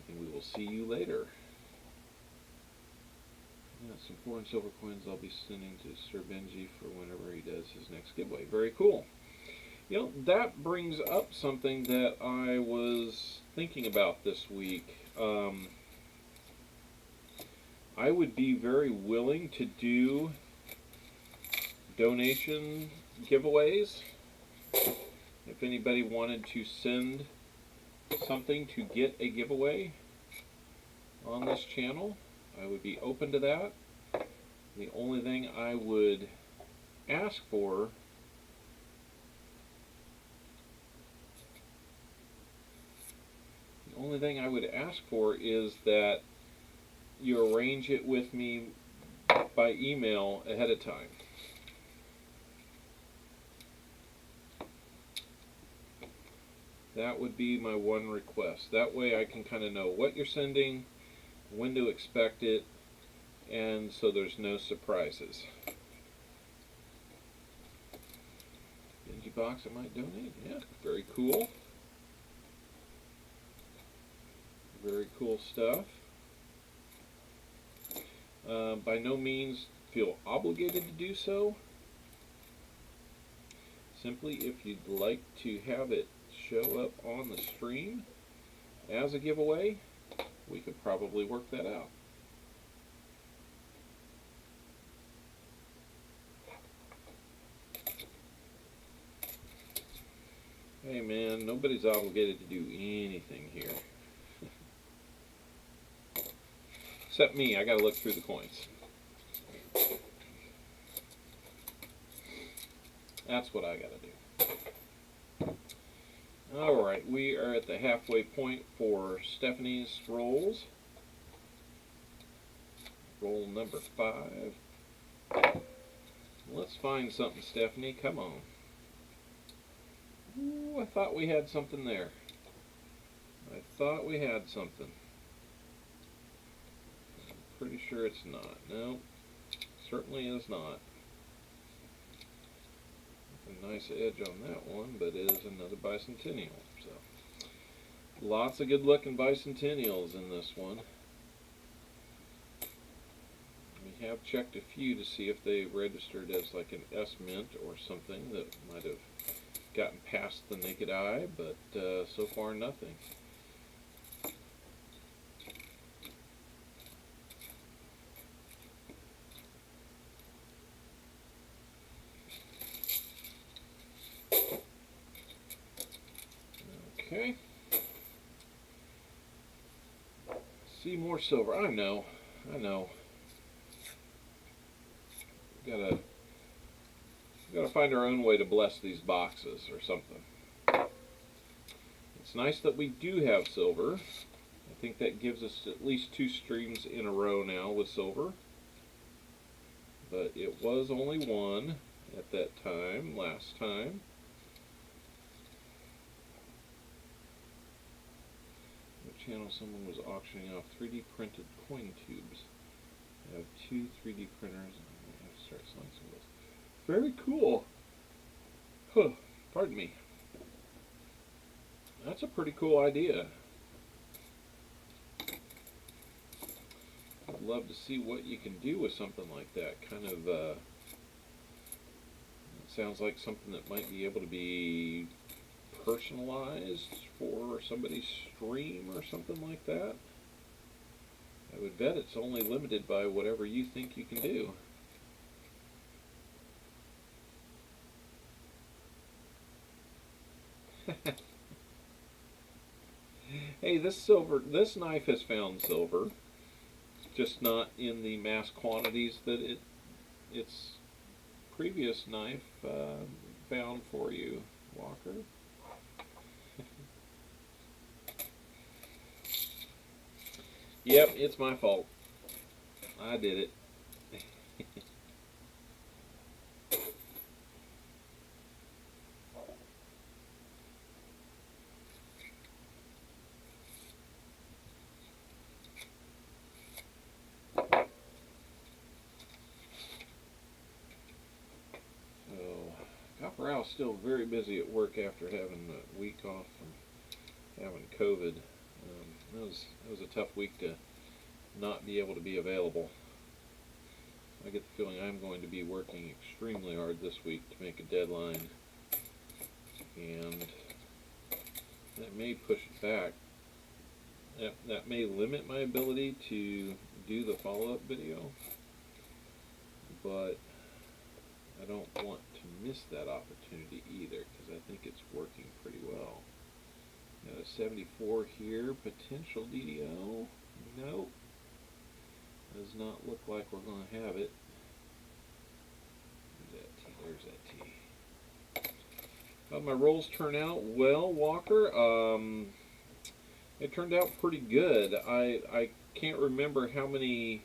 And we will see you later. Yeah, some 4 and silver coins I'll be sending to Sir Benji for whenever he does his next giveaway. Very cool. You know, that brings up something that I was thinking about this week. I would be very willing to do donation giveaways. If anybody wanted to send something to get a giveaway on this channel, I would be open to that. The only thing I would ask for is that you arrange it with me by email ahead of time. That would be my one request. That way I can kind of know what you're sending, when to expect it, and so there's no surprises. Benji box I might donate? Yeah, very cool. Very cool stuff. By no means feel obligated to do so. simply if you'd like to have it show up on the stream as a giveaway, we could probably work that out. Hey man, nobody's obligated to do anything here. Except me, I gotta look through the coins. That's what I gotta do. Alright, we are at the halfway point for Stephanie's rolls. Roll number 5. Let's find something, Stephanie. Come on. Ooh, I thought we had something there. I thought we had something. I'm pretty sure it's not. No, certainly is not. A nice edge on that one, but it is another bicentennial. So, lots of good looking bicentennials in this one. We have checked a few to see if they registered as like an S mint or something that might have gotten past the naked eye, but so far nothing. Okay. See more silver. I know. Gotta find our own way to bless these boxes or something. It's nice that we do have silver. I think that gives us at least 2 streams in a row now with silver. But it was only 1 at that time, last time. What channel someone was auctioning off 3D printed coin tubes. I have 2 3D printers. I have to start selling some of those. Very cool. Huh, pardon me. That's a pretty cool idea. I'd love to see what you can do with something like that. Kind of, it sounds like something that might be able to be personalized for somebody's stream or something like that. I would bet it's only limited by whatever you think you can do. Hey, this knife has found silver, just not in the mass quantities that its previous knife found for you, Walker. Yep, it's my fault. I did it. Ralph's still very busy at work after having a week off from having COVID. That was a tough week to not be able to be available. I get the feeling I'm going to be working extremely hard this week to make a deadline, and that may push it back. That may limit my ability to do the follow-up video, but I don't want to miss that opportunity either, because I think it's working pretty well. Got a 74 here, potential DDO. Nope. Does not look like we're going to have it. There's that T. How'd my rolls turn out? Well, Walker, it turned out pretty good. I can't remember how many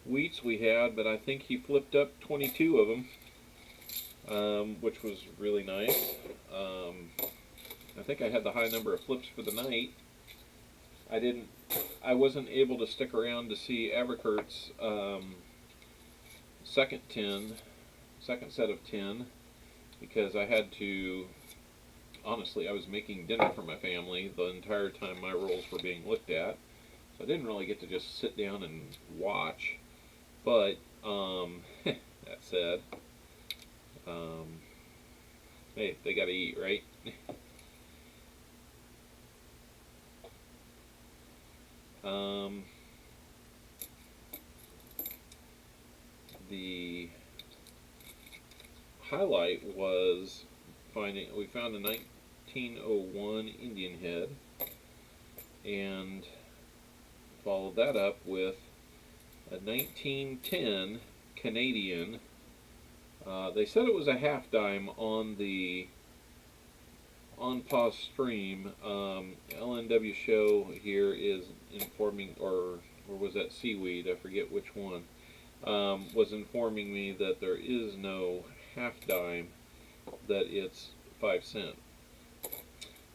wheats we had, but I think he flipped up 22 of them, which was really nice. I think I had the high number of flips for the night. I wasn't able to stick around to see Aberkurt's second set of 10, because I had to, honestly, I was making dinner for my family the entire time my rolls were being looked at, so I didn't really get to just sit down and watch. But that said, Hey, they gotta eat, right? The highlight was we found a 1901 Indian head and followed that up with a 1910 Canadian. They said it was a half dime on the on pause stream. LNW show here is informing, or was that Seaweed? I forget which one. Was informing me that there is no half dime, that it's 5 cents.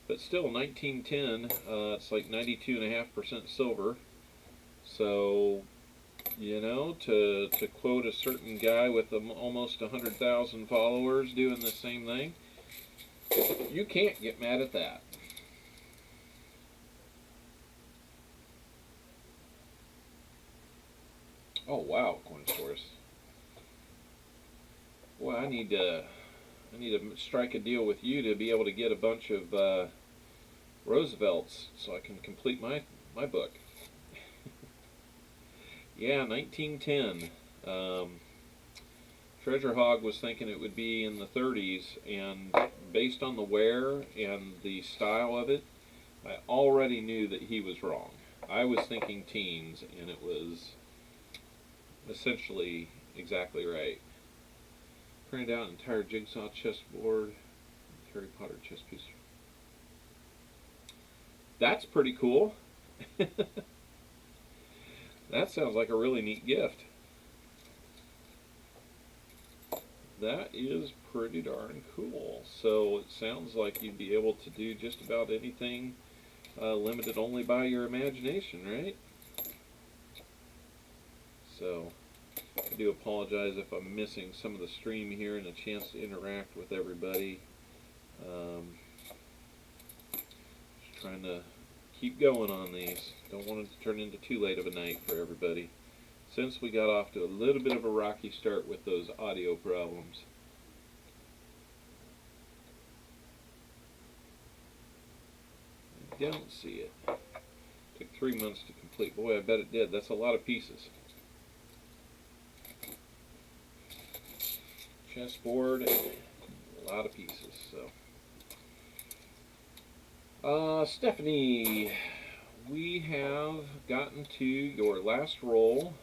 But still, 1910, it's like 92.5% silver. So, you know, to quote a certain guy with almost 100,000 followers doing the same thing, you can't get mad at that. Oh wow, coin source. Well, I need to strike a deal with you to be able to get a bunch of Roosevelts so I can complete my book. Yeah, 1910. Treasure Hog was thinking it would be in the 30s, and based on the wear and the style of it, I already knew that he was wrong. I was thinking teens, and it was essentially exactly right. Printed out an entire jigsaw chessboard, Harry Potter chess piece. That's pretty cool. That sounds like a really neat gift. That is pretty darn cool. So it sounds like you'd be able to do just about anything, limited only by your imagination, right? So I do apologize if I'm missing some of the stream here and a chance to interact with everybody. Just trying to keep going on these. Don't want it to turn into too late of a night for everybody, since we got off to a little bit of a rocky start with those audio problems. I don't see it. Took 3 months to complete. Boy, I bet it did. That's a lot of pieces. Chessboard, a lot of pieces. So, Stephanie, we have gotten to your last roll.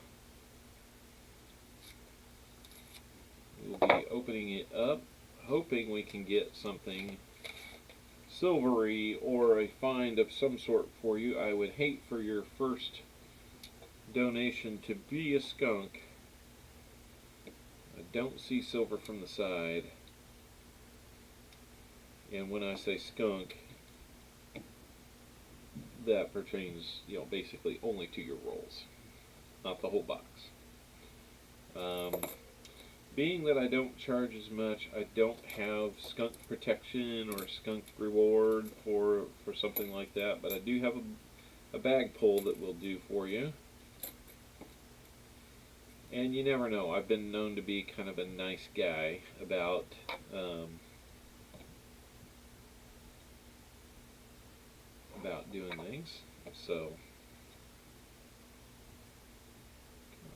We'll be opening it up, hoping we can get something silvery or a find of some sort for you. I would hate for your first donation to be a skunk. I don't see silver from the side. And when I say skunk, that pertains, you know, basically only to your rolls, not the whole box. Being that I don't charge as much, I don't have skunk protection or skunk reward for something like that, but I do have a bag pull that will do for you. And you never know. I've been known to be kind of a nice guy about doing things. So,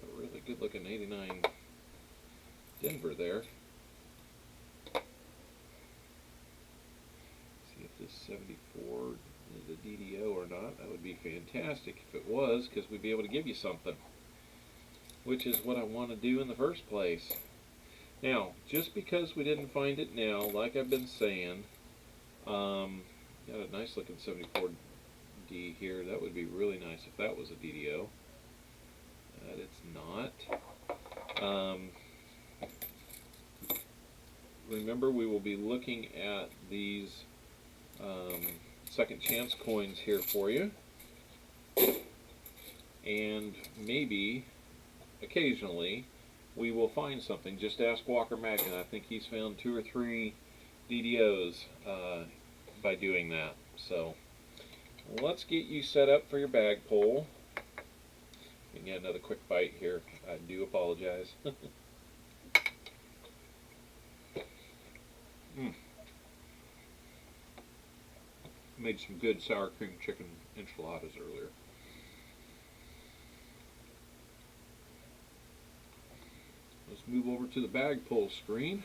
a really good looking 89 Denver there. See if this 74 is a DDO or not. That would be fantastic if it was, because we'd be able to give you something, which is what I want to do in the first place. Now, just because we didn't find it now, like I've been saying, got a nice looking 74D here. That would be really nice if that was a DDO. That it's not. Remember, we will be looking at these second chance coins here for you, and maybe occasionally we will find something. Just ask Walker Magnet. I think he's found 2 or 3 DDOs by doing that. So let's get you set up for your bag pull. And get another quick bite here. I do apologize. Made some good sour cream chicken enchiladas earlier. Let's move over to the bag pull screen.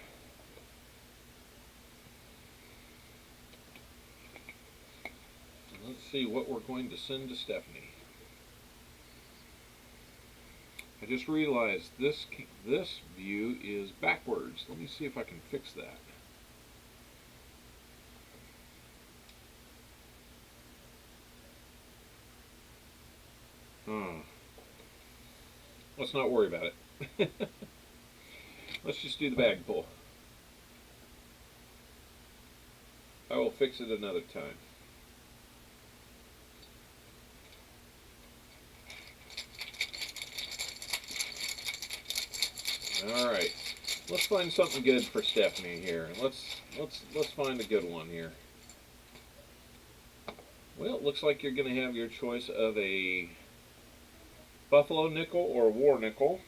And let's see what we're going to send to Stephanie. I just realized this view is backwards. Let me see if I can fix that. Let's not worry about it. Let's just do the bag pull. I will fix it another time. All right, let's find something good for Stephanie here. Let's find a good one here. Well, it looks like you're going to have your choice of a buffalo nickel or war nickel.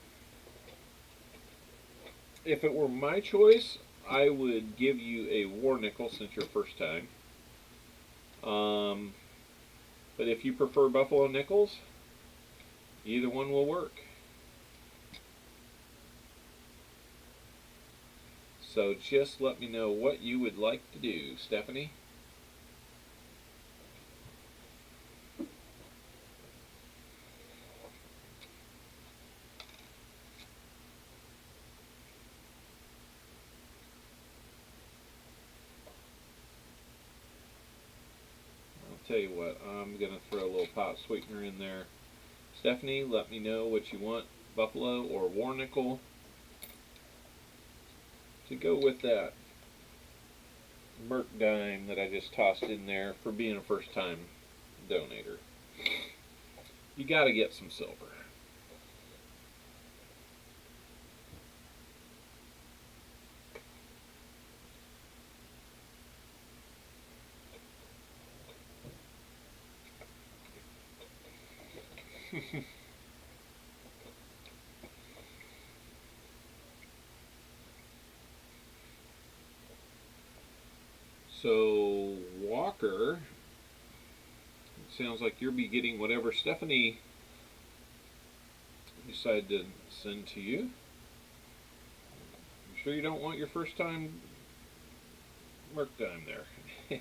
If it were my choice, I would give you a war nickel since your first time. But if you prefer buffalo nickels, either one will work. So just let me know what you would like to do, Stephanie. Tell you what, I'm going to throw a little pot sweetener in there. Stephanie, let me know what you want, buffalo or war nickel, to go with that Merc dime that I just tossed in there for being a first time donator. You got to get some silver. So, Walker, it sounds like you'll be getting whatever Stephanie decided to send to you. You sure you don't want your first time Merc dime there?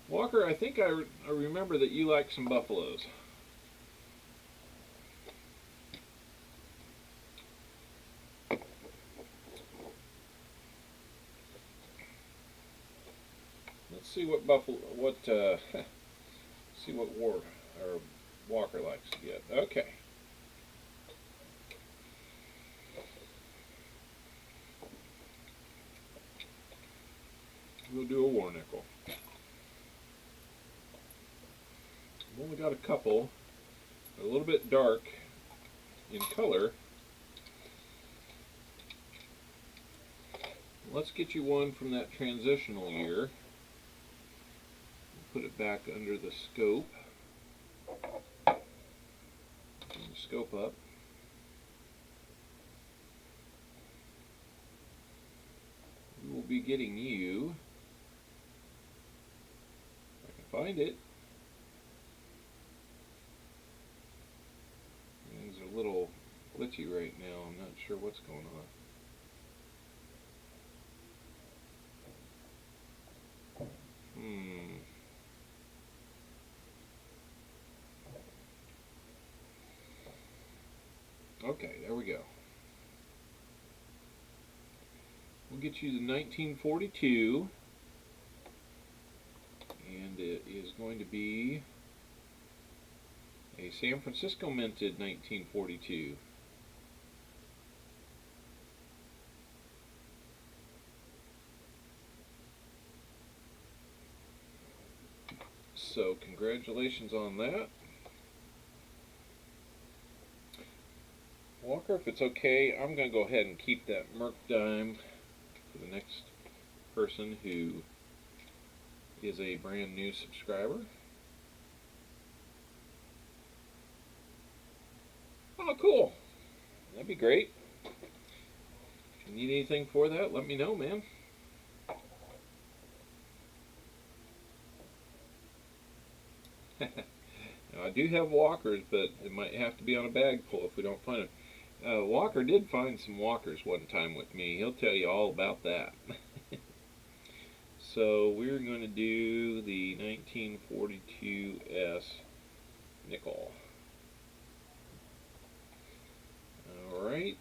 Walker, I think I remember that you like some buffaloes. Let's see what see what Walker likes to get. Okay. We'll do a war nickel. I've only got a couple. They're a little bit dark in color. Let's get you one from that transitional year. Put it back under the scope. Bring the scope up. We will be getting you, if I can find it. Things are a little glitchy right now. I'm not sure what's going on. Okay, there we go. We'll get you the 1942, and it is going to be a San Francisco minted 1942. So congratulations on that. Walker, if it's okay, I'm going to go ahead and keep that Merc dime for the next person who is a brand new subscriber. Oh, cool. That'd be great. If you need anything for that, let me know, man. I do have walkers, but it might have to be on a bag pull if we don't find them. Walker did find some walkers one time with me. He'll tell you all about that. So we're going to do the 1942S nickel. Alright.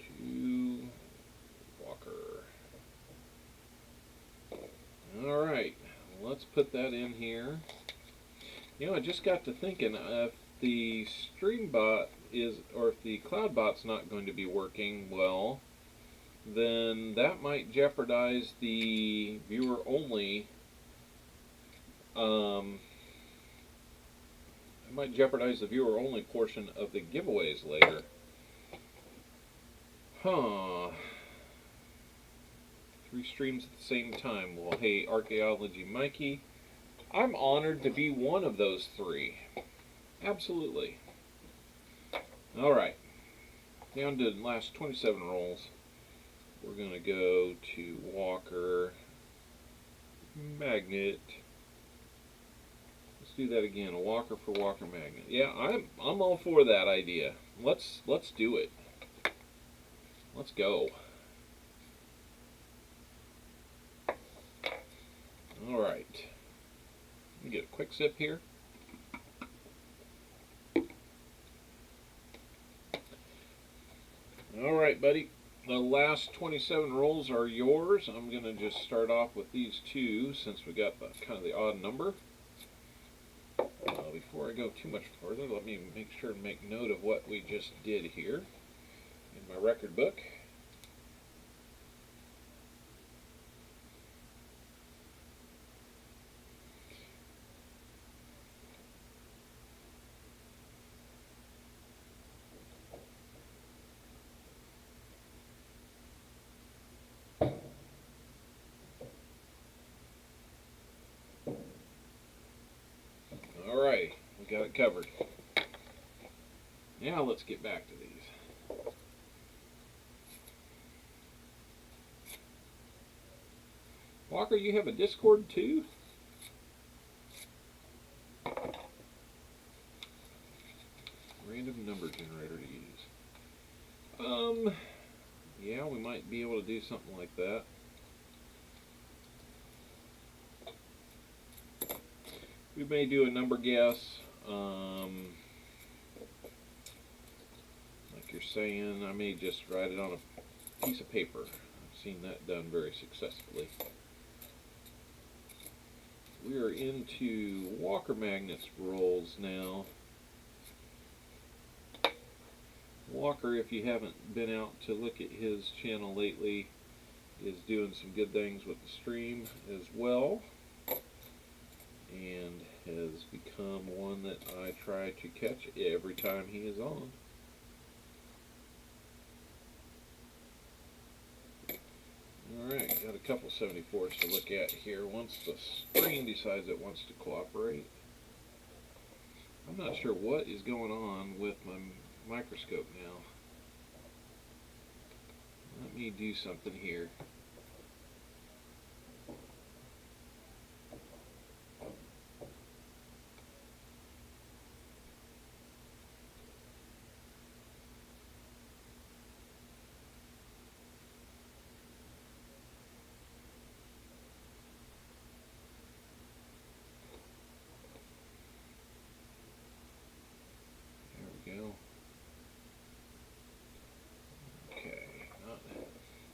To Walker. Alright. Let's put that in here. You know, I just got to thinking, if the StreamBot is, or if the CloudBot's not going to be working well, then that might jeopardize the viewer only. It might jeopardize the viewer only portion of the giveaways later. Huh. 3 streams at the same time. Well, hey, Archaeology Mikey, I'm honored to be one of those 3. Absolutely. Alright. Down to the last 27 rolls. We're going to go to Walker, Magnet. Let's do that again. A Walker for Walker Magnet. Yeah, I'm all for that idea. Let's do it. Let's go. All right. Let me get a quick sip here. All right, buddy. The last 27 rolls are yours. I'm going to just start off with these 2 since we got kind of the odd number. Before I go too much further, let me make sure and make note of what we just did here in my record book. Alright, we got it covered. Now let's get back to these. Walker, you have a Discord too? Random number generator to use. Yeah, we might be able to do something like that. We may do a number guess, like you're saying. I may just write it on a piece of paper. I've seen that done very successfully. We are into Walker Magnets rolls now. Walker, if you haven't been out to look at his channel lately, is doing some good things with the stream as well, and has become one that I try to catch every time he is on. Alright, got a couple 74s to look at here once the screen decides it wants to cooperate. I'm not sure what is going on with my microscope now. Let me do something here.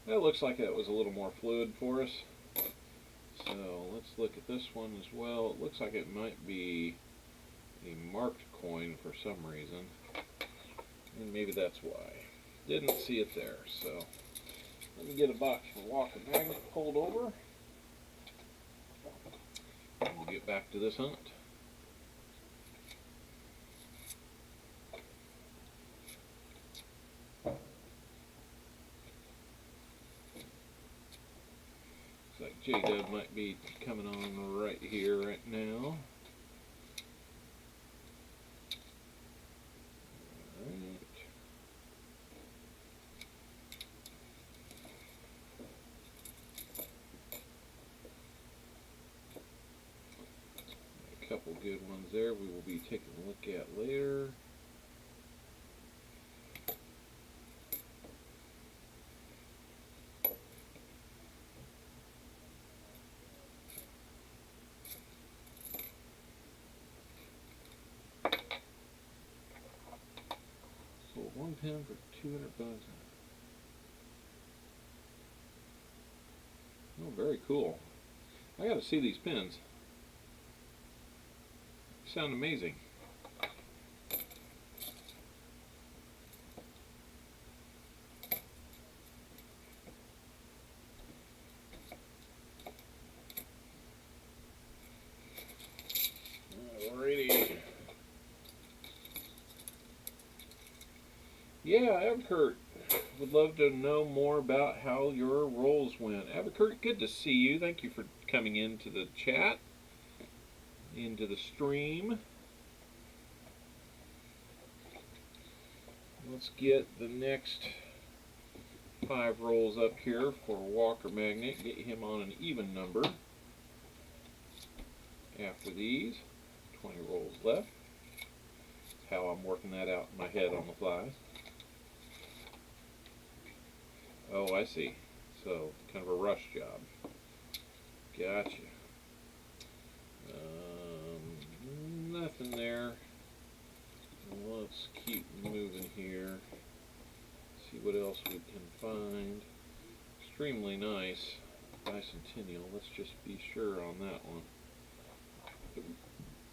That looks like it was a little more fluid for us. So let's look at this one as well. It looks like it might be a marked coin for some reason. And maybe that's why. Didn't see it there. So let me get a box for Walker Magnet pulled over. And we'll get back to this hunt. Like J-Dub might be coming on right here, right now. Alright. couple good ones there we will be taking a look at later. Sold one pin for $200. Oh, very cool. I gotta see these pins. They sound amazing. Alrighty. Yeah, Everkurt, would love to know more about how your rolls went. Everkurt, good to see you. Thank you for coming into the chat, into the stream. Let's get the next 5 rolls up here for Walker Magnet. Get him on an even number. After these, 20 rolls left. That's how I'm working that out in my head on the fly. Oh, I see. So, kind of a rush job. Gotcha. Nothing there. Let's keep moving here. See what else we can find. Extremely nice bicentennial. Let's just be sure on that one.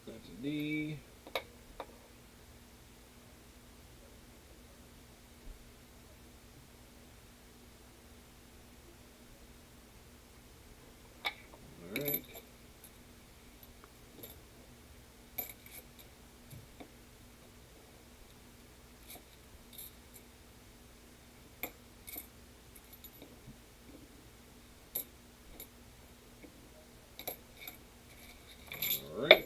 That's a D. Alright. Alright.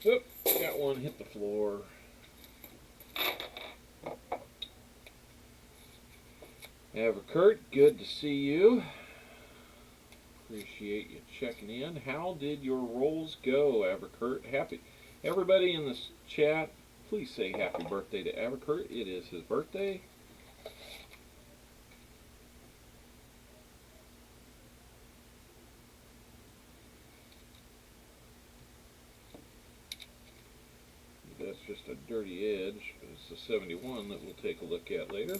Oop, got one hit the floor. Everkurt, good to see you. Appreciate you checking in. How did your rolls go, Everkurt? Happy. Everybody in this chat, please say happy birthday to Everkurt. It is his birthday. That's just a dirty edge, but it's the 71 that we'll take a look at later.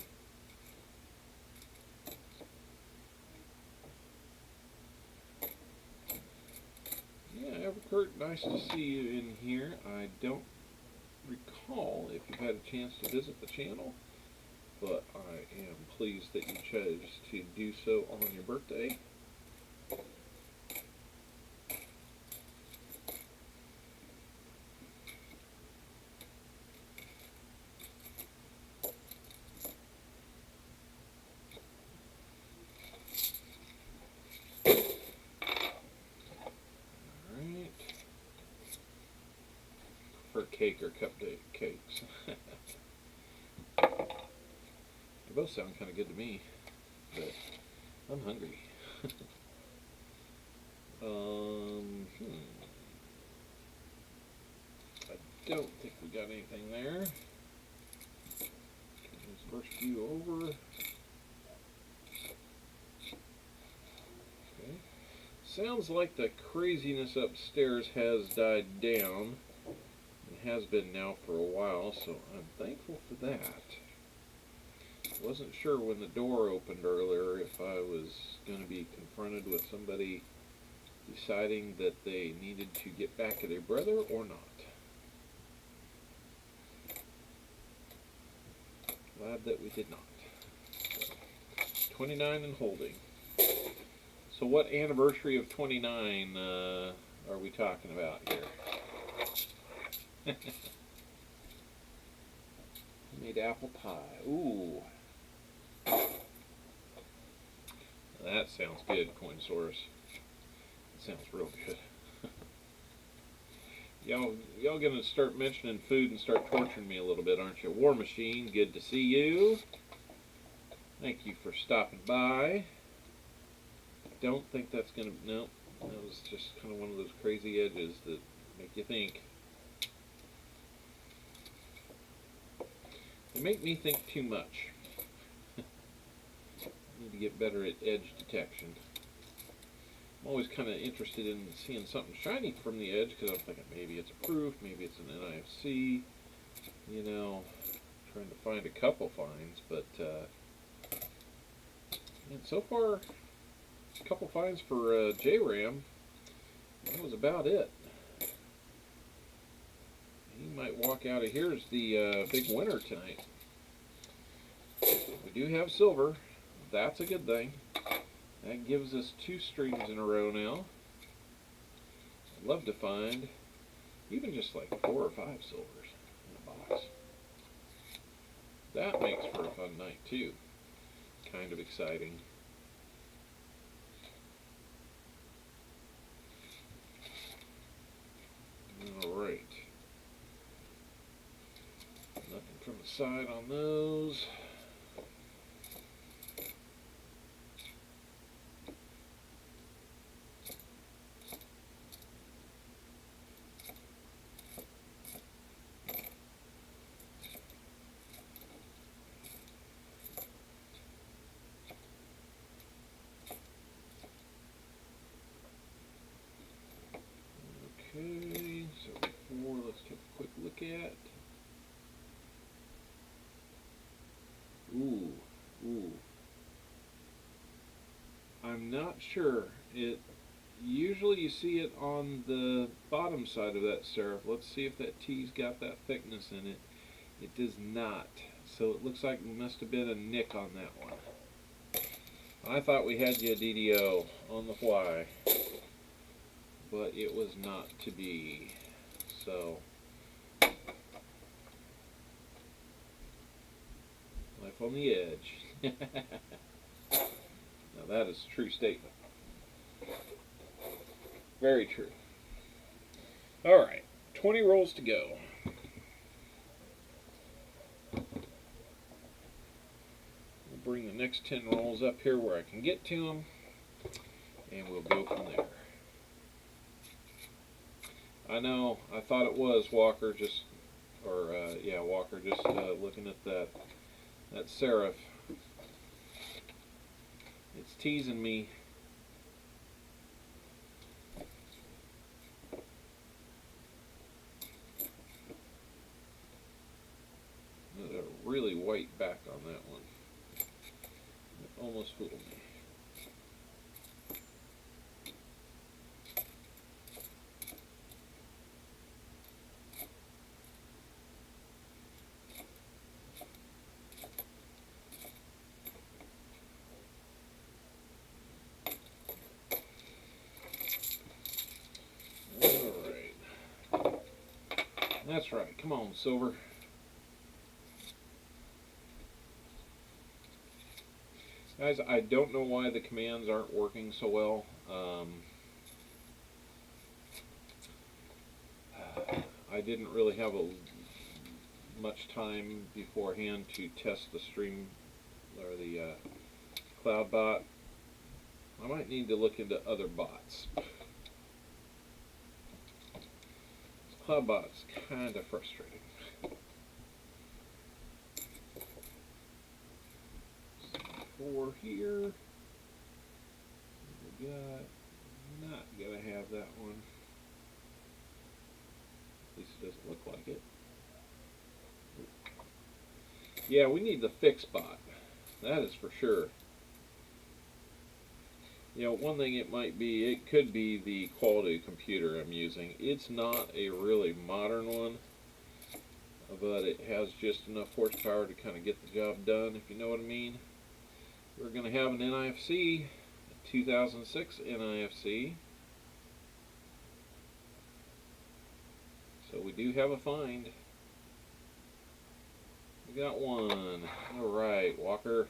Yeah, Everkurt, nice to see you in here. I don't recall if you've had a chance to visit the channel, but I am pleased that you chose to do so on your birthday. Cake or cupcake cakes. They both sound kind of good to me, but I'm hungry. I don't think we got anything there. Let's first view over. Okay. Sounds like the craziness upstairs has died down. Has been now for a while, so I'm thankful for that. Wasn't sure when the door opened earlier if I was going to be confronted with somebody deciding that they needed to get back at their brother or not. Glad that we did not. So, 29 and holding. So what anniversary of 29 are we talking about here? Made apple pie. Ooh. That sounds good, Coinsaurus. That sounds real good. Y'all gonna start mentioning food and start torturing me a little bit, aren't you? War Machine, good to see you. Thank you for stopping by. Don't think that's gonna, no, that was just kind of one of those crazy edges that Make you think. They make me think too much. Need to get better at edge detection. I'm always kind of interested in seeing something shiny from the edge because I'm thinking maybe it's a proof, maybe it's an NIFC, you know, trying to find a couple finds, but and so far, a couple finds for JRAM. That was about it. He might walk out of here as the big winner tonight. We do have silver. That's a good thing. That gives us 2 streams in a row now. I'd love to find even just like 4 or 5 silvers in a box. That makes for a fun night too. Kind of exciting. Alright. Nothing from the side on those. Okay, so before, let's take a quick look at. Ooh. I'm not sure. Usually you see it on the bottom side of that serif. Let's see if that T's got that thickness in it. It does not. So it looks like there must have been a nick on that one. I thought we had you a DDO on the fly, but it was not to be. So life on the edge. Now that is a true statement. Very true. Alright, 20 rolls to go. We'll bring the next 10 rolls up here where I can get to them, and we'll go from there. I know, I thought it was Walker, Walker, just looking at that serif. It's teasing me. There's a really white back on that one. It almost fooled me. That's right. Come on, silver. Guys, I don't know why the commands aren't working so well. I didn't really have much time beforehand to test the stream or the cloud bot. I might need to look into other bots. Cloudbot's kind of frustrating. 4 here. We got not gonna have that one. At least it doesn't look like it. Yeah, we need the fix bot. That is for sure. You know, one thing it might be, it could be the quality computer I'm using. It's not a really modern one, but it has just enough horsepower to kind of get the job done, if you know what I mean. We're going to have an NIFC, a 2006 NIFC. So we do have a find. We got one. Alright, Walker.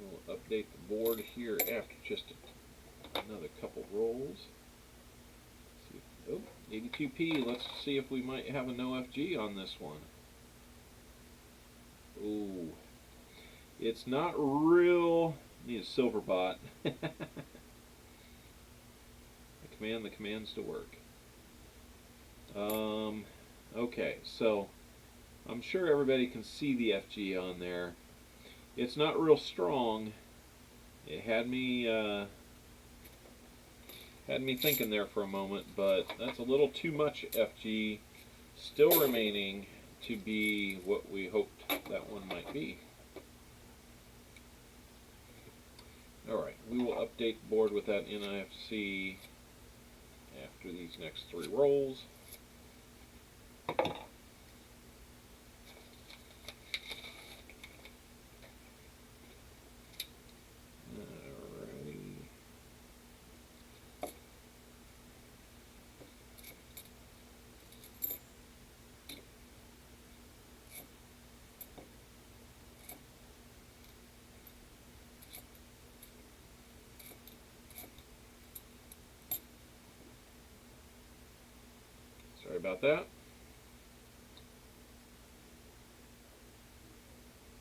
We'll update the board here after just another couple rolls. Oh, 82p. Let's see if we might have a no FG on this one. Ooh. It's not real. Need a silver bot. I command the commands to work. Okay, so I'm sure everybody can see the FG on there. It's not real strong. It had me thinking there for a moment, but that's a little too much FG still remaining to be what we hoped that one might be. Alright, we will update the board with that NFC after these next 3 rolls. Sorry about that.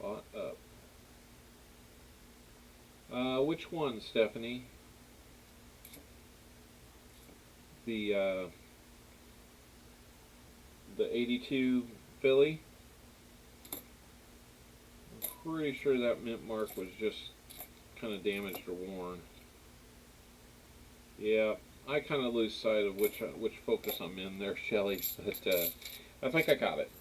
Bought up. Which one, Stephanie? The 82 Philly? I'm pretty sure that mint mark was just kind of damaged or worn. Yeah, I kind of lose sight of which focus I'm in there, Shelly, but I think I got it.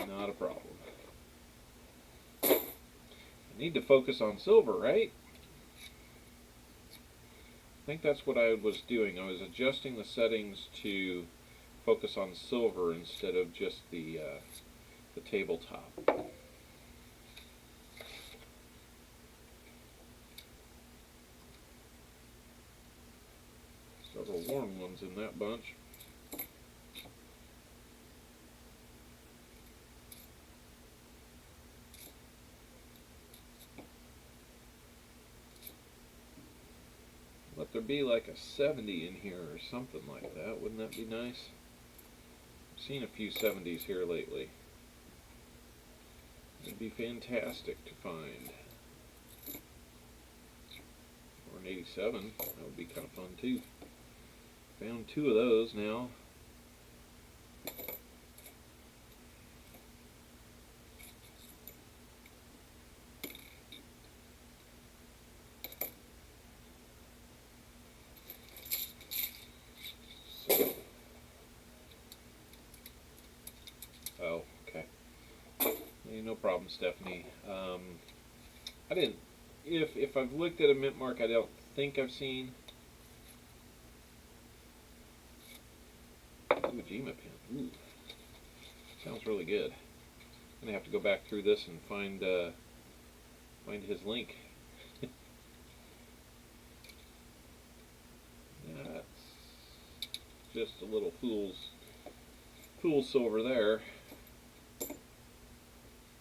Not a problem. I need to focus on silver, right? I think that's what I was doing. I was adjusting the settings to focus on silver instead of just the tabletop. Several worn ones in that bunch. Let there be like a 70 in here or something like that. Wouldn't that be nice? I've seen a few 70s here lately. It'd be fantastic to find. Or an 87. That would be kind of fun too. Found 2 of those now. Oh, okay. Hey, no problem, Stephanie. I didn't. If I've looked at a mint mark, I don't think I've seen. Ooh, Jima pin. Ooh, sounds really good. I'm gonna have to go back through this and find his link. That's just a little fool silver there.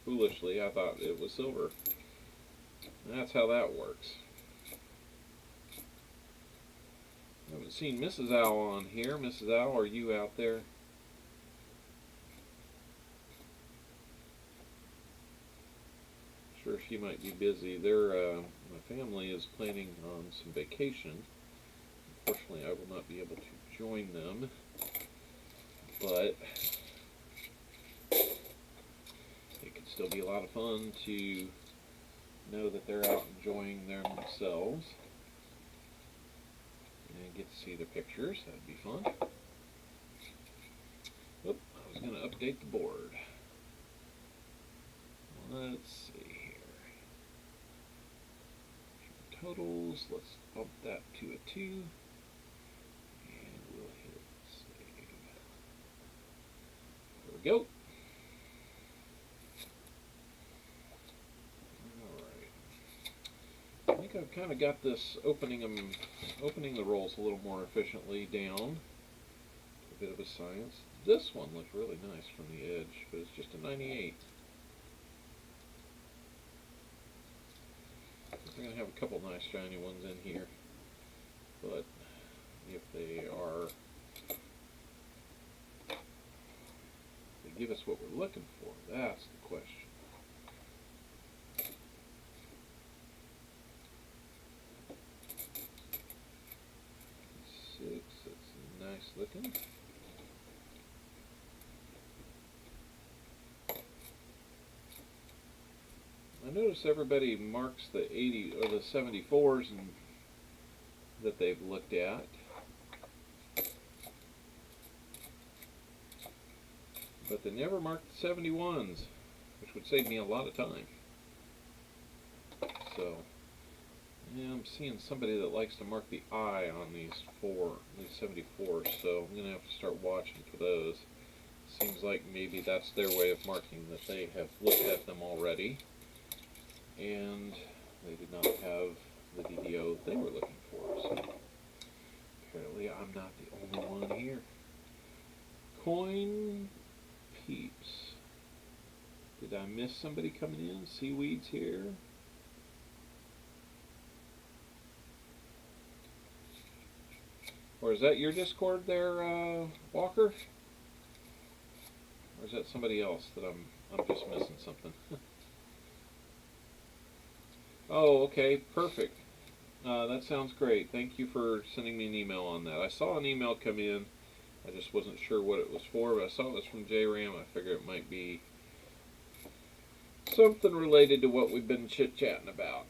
Foolishly, I thought it was silver. That's how that works. I haven't seen Mrs. Owl on here. Mrs. Owl, are you out there? Sure, she might be busy. My family is planning on some vacation. Unfortunately, I will not be able to join them, but it could still be a lot of fun to know that they're out enjoying themselves and get to see their pictures. That'd be fun. Oop, I was going to update the board. Let's see here. Totals, let's bump that to a 2. And we'll hit save. There we go. I think I've kind of got this opening the rolls a little more efficiently down. A bit of a science. This one looks really nice from the edge, but it's just a 98. We're going to have a couple nice shiny ones in here, but if they give us what we're looking for, that's the question. looking. I notice everybody marks the 80 or the 74s and that they've looked at. But they never mark the 71s, which would save me a lot of time. So, yeah, I'm seeing somebody that likes to mark the I on these 74s, so I'm going to have to start watching for those. Seems like maybe that's their way of marking that they have looked at them already, and they did not have the DDO they were looking for, so apparently I'm not the only one here. Coin Peeps. Did I miss somebody coming in? Seaweeds here. Or is that your Discord there, Walker? Or is that somebody else that I'm just missing something? Oh, okay, perfect. That sounds great. Thank you for sending me an email on that. I saw an email come in. I just wasn't sure what it was for, but I saw it was from J-Ram. I figured it might be something related to what we've been chit-chatting about.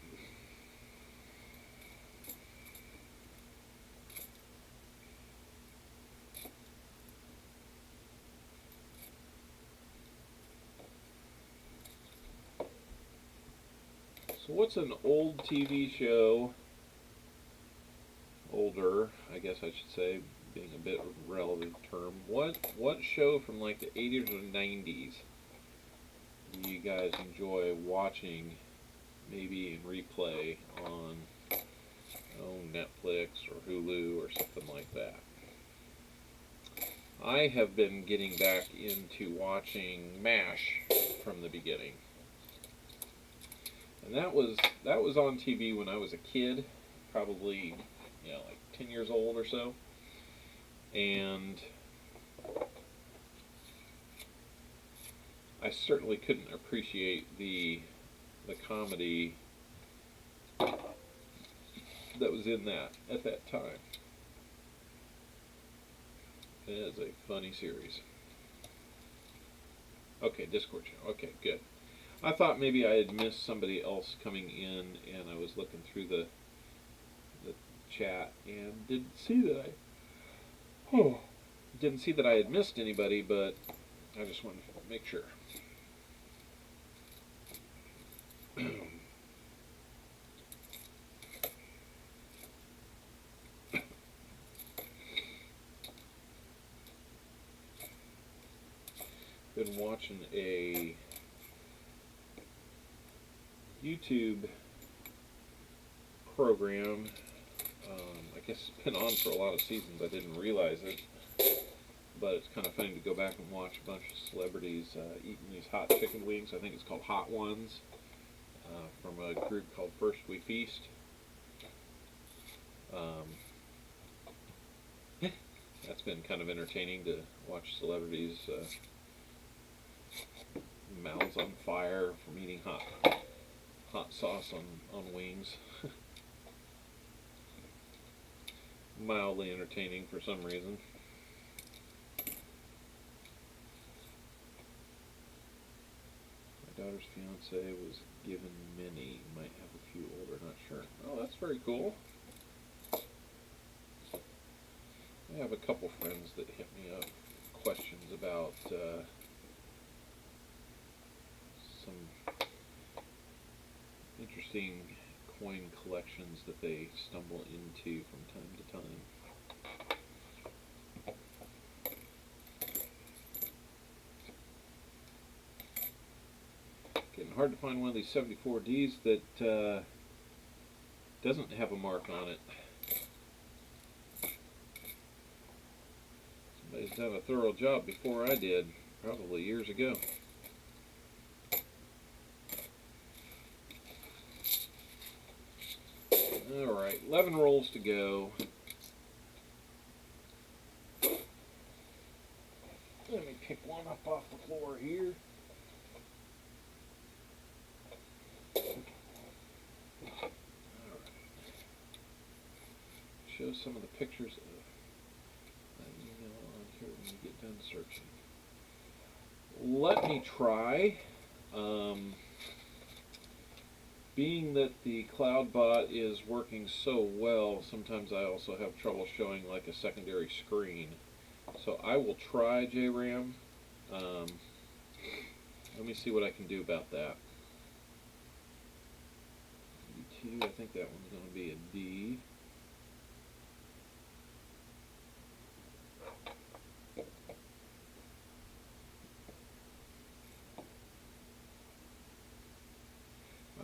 So what's an old TV show, older, I guess I should say, being a bit of a relative term, what show from like the 80s or 90s do you guys enjoy watching, maybe in replay on Netflix or Hulu or something like that? I have been getting back into watching MASH from the beginning. And that was on TV when I was a kid, probably, like 10 years old or so. And I certainly couldn't appreciate the comedy that was in that at that time. It is a funny series. Okay, Discord channel. Okay, good. I thought maybe I had missed somebody else coming in, and I was looking through the chat and didn't see that I had missed anybody, but I just wanted to make sure. Been watching a YouTube program. I guess it's been on for a lot of seasons. I didn't realize it, but it's kind of funny to go back and watch a bunch of celebrities eating these hot chicken wings. I think it's called Hot Ones, from a group called First We Feast. That's been kind of entertaining to watch celebrities' mouths on fire from eating hot sauce on wings. Mildly entertaining for some reason. My daughter's fiance was given many. Might have a few older, not sure. Oh, that's very cool. I have a couple friends that hit me up, questions about some interesting coin collections that they stumble into from time to time. Getting hard to find one of these 74Ds that doesn't have a mark on it. Somebody's done a thorough job before I did, probably years ago. Alright, 11 rolls to go. Let me pick one up off the floor here. Alright. Show some of the pictures of you get done searching. Let me try. Being that the CloudBot is working so well, sometimes I also have trouble showing like a secondary screen. So I will try JRAM. Let me see what I can do about that. D2, I think that one's going to be a D.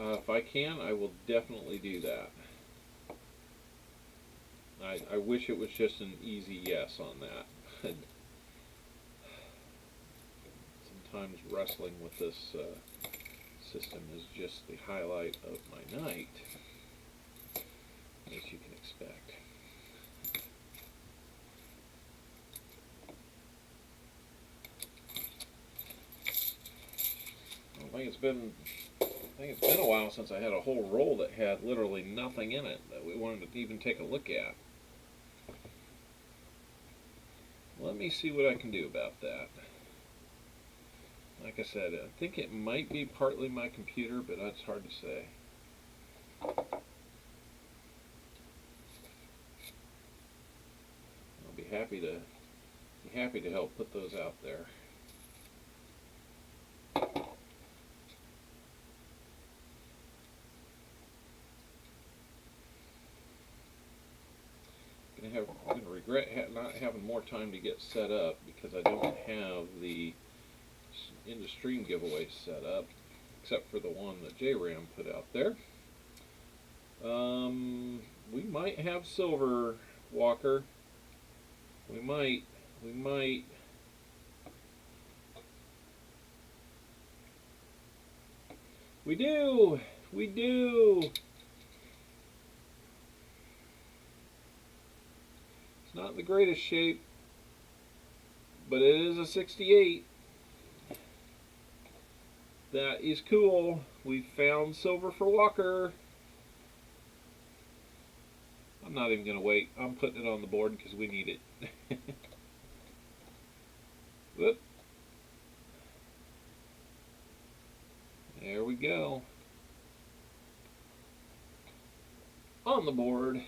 If I can, I will definitely do that. I wish it was just an easy yes on that. Sometimes wrestling with this system is just the highlight of my night, as you can expect. I think it's been a while since I had a whole roll that had literally nothing in it that we wanted to even take a look at. Let me see what I can do about that. Like I said, I think it might be partly my computer, but that's hard to say. I'll be happy to help put those out there. I'm going to regret not having more time to get set up because I don't have the Into Stream giveaway set up, except for the one that JRAM put out there. We might have silver, Walker. We might. We do! It's not in the greatest shape, but it is a 68. That is cool. We found silver for Walker. I'm not even going to wait. I'm putting it on the board because we need it. Whoop. There we go. On the board.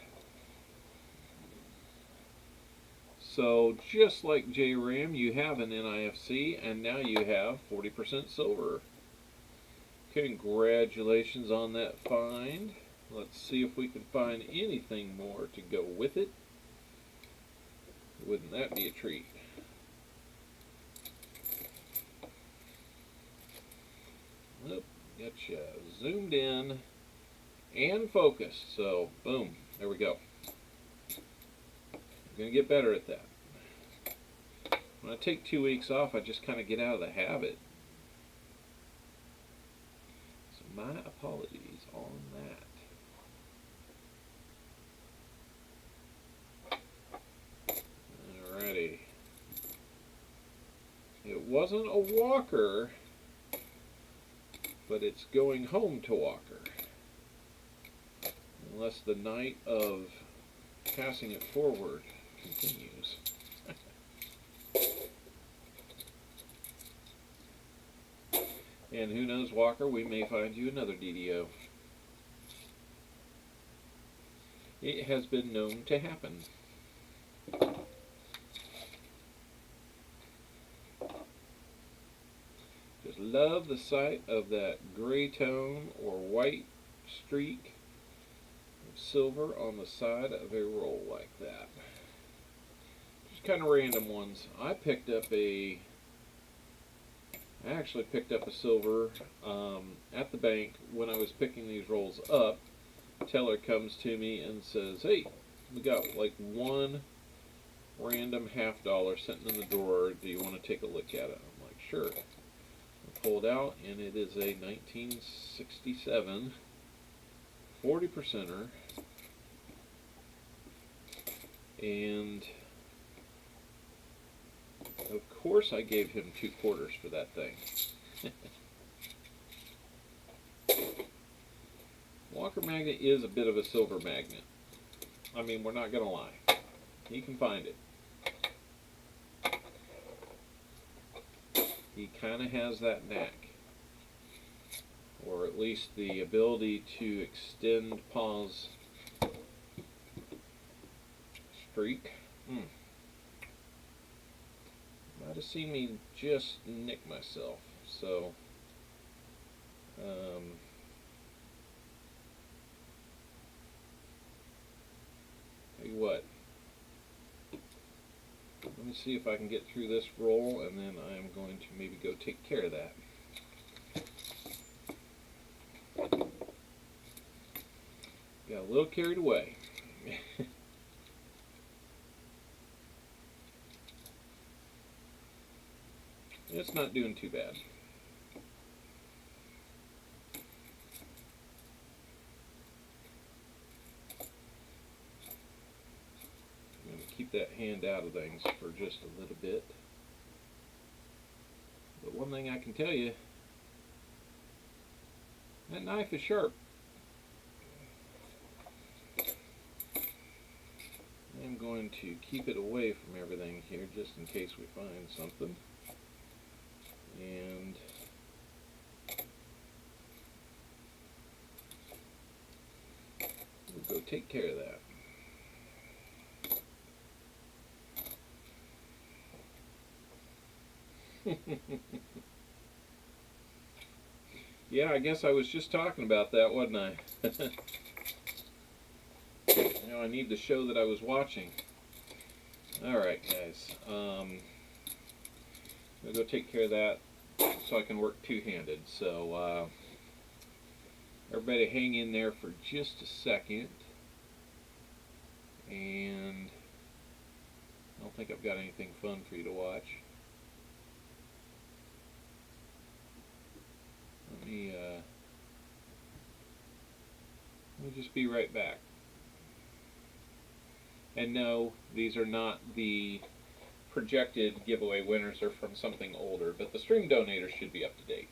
So just like JRAM, you have an NIFC, and now you have 40% silver. Congratulations on that find. Let's see if we can find anything more to go with it. Wouldn't that be a treat? Oop, gotcha. Zoomed in and focused. So, boom. There we go. I'm going to get better at that. When I take 2 weeks off, I just kind of get out of the habit. So my apologies on that. Alrighty. It wasn't a Walker, but it's going home to Walker. Unless the night of passing it forward continues. And who knows, Walker, we may find you another DDO. It has been known to happen. Just love the sight of that gray tone or white streak of silver on the side of a roll like that. Just kind of random ones. I actually picked up a silver at the bank when I was picking these rolls up. Teller comes to me and says, "Hey, we got like one random $50 sitting in the drawer. Do you want to take a look at it?" I'm like, "Sure." I pull it out, and it is a 1967 40%er. And of course I gave him 2 quarters for that thing. Walker magnet is a bit of a silver magnet. I mean, we're not going to lie. You can find it. He kind of has that knack, or at least the ability to extend pause streak. Might have seen me just nick myself, so tell you what, let me see if I can get through this roll, and then I'm going to maybe go take care of that. Got a little carried away. It's not doing too bad. I'm going to keep that hand out of things for just a little bit. But one thing I can tell you, that knife is sharp. I'm going to keep it away from everything here just in case we find something. And we'll go take care of that. Yeah, I guess I was just talking about that, wasn't I? You know, I need to show that I was watching. Alright, guys. I'll go take care of that so I can work two-handed. So, everybody hang in there for just a second. And I don't think I've got anything fun for you to watch. Let me just be right back. And no, these are not the projected giveaway winners. They're from something older, but the stream donators should be up to date.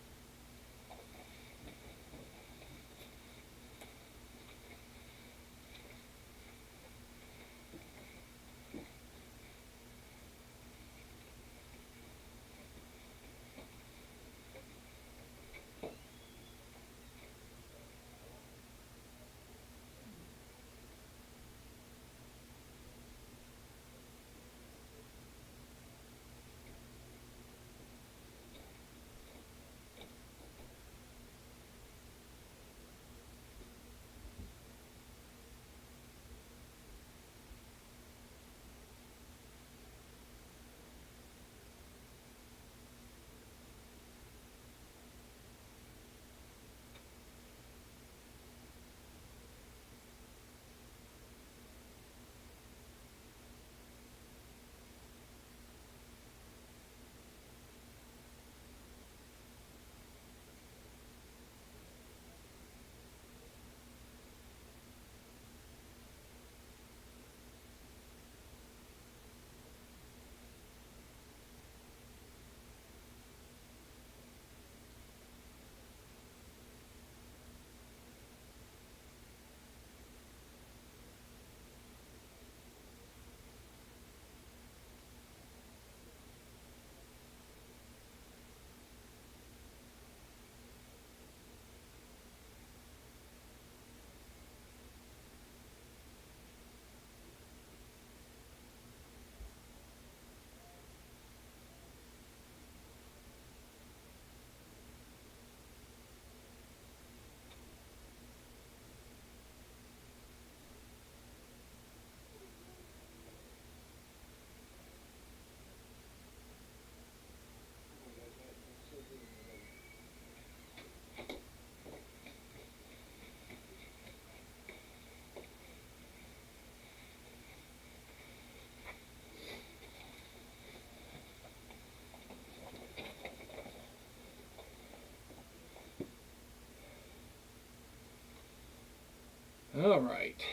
Alright,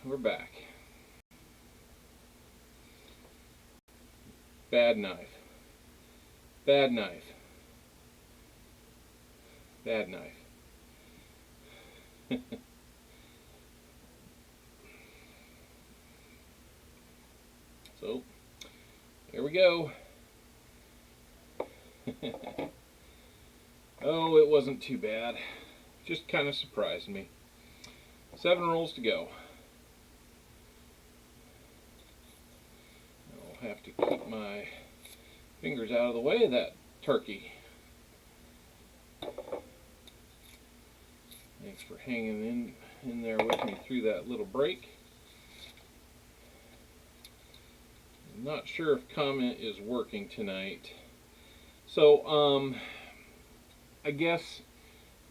we're back. Bad knife. Bad knife. Bad knife. So, here we go. Oh, it wasn't too bad. Just kind of surprised me. 7 rolls to go. I'll have to keep my fingers out of the way of that turkey. Thanks for hanging in there with me through that little break. I'm not sure if comment is working tonight. So, I guess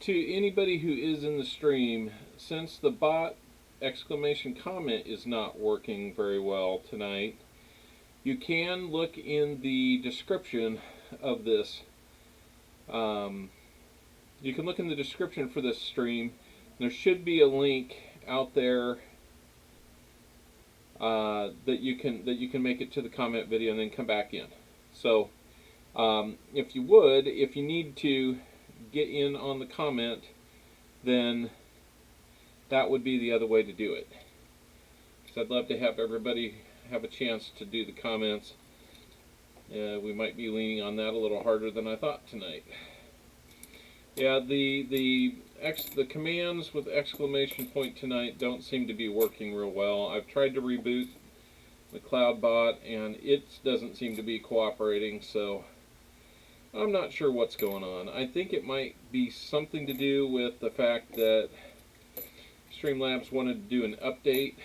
to anybody who is in the stream, since the bot exclamation comment is not working very well tonight, you can look in the description of this. You can look in the description for this stream. There should be a link out there that you can make it to the comment video and then come back in. So if you need to get in on the comment, then that would be the other way to do it. So I'd love to have everybody have a chance to do the comments. We might be leaning on that a little harder than I thought tonight. Yeah, the commands with exclamation point tonight don't seem to be working real well. I've tried to reboot the CloudBot and it doesn't seem to be cooperating, so I'm not sure what's going on. I think it might be something to do with the fact that Streamlabs wanted to do an update,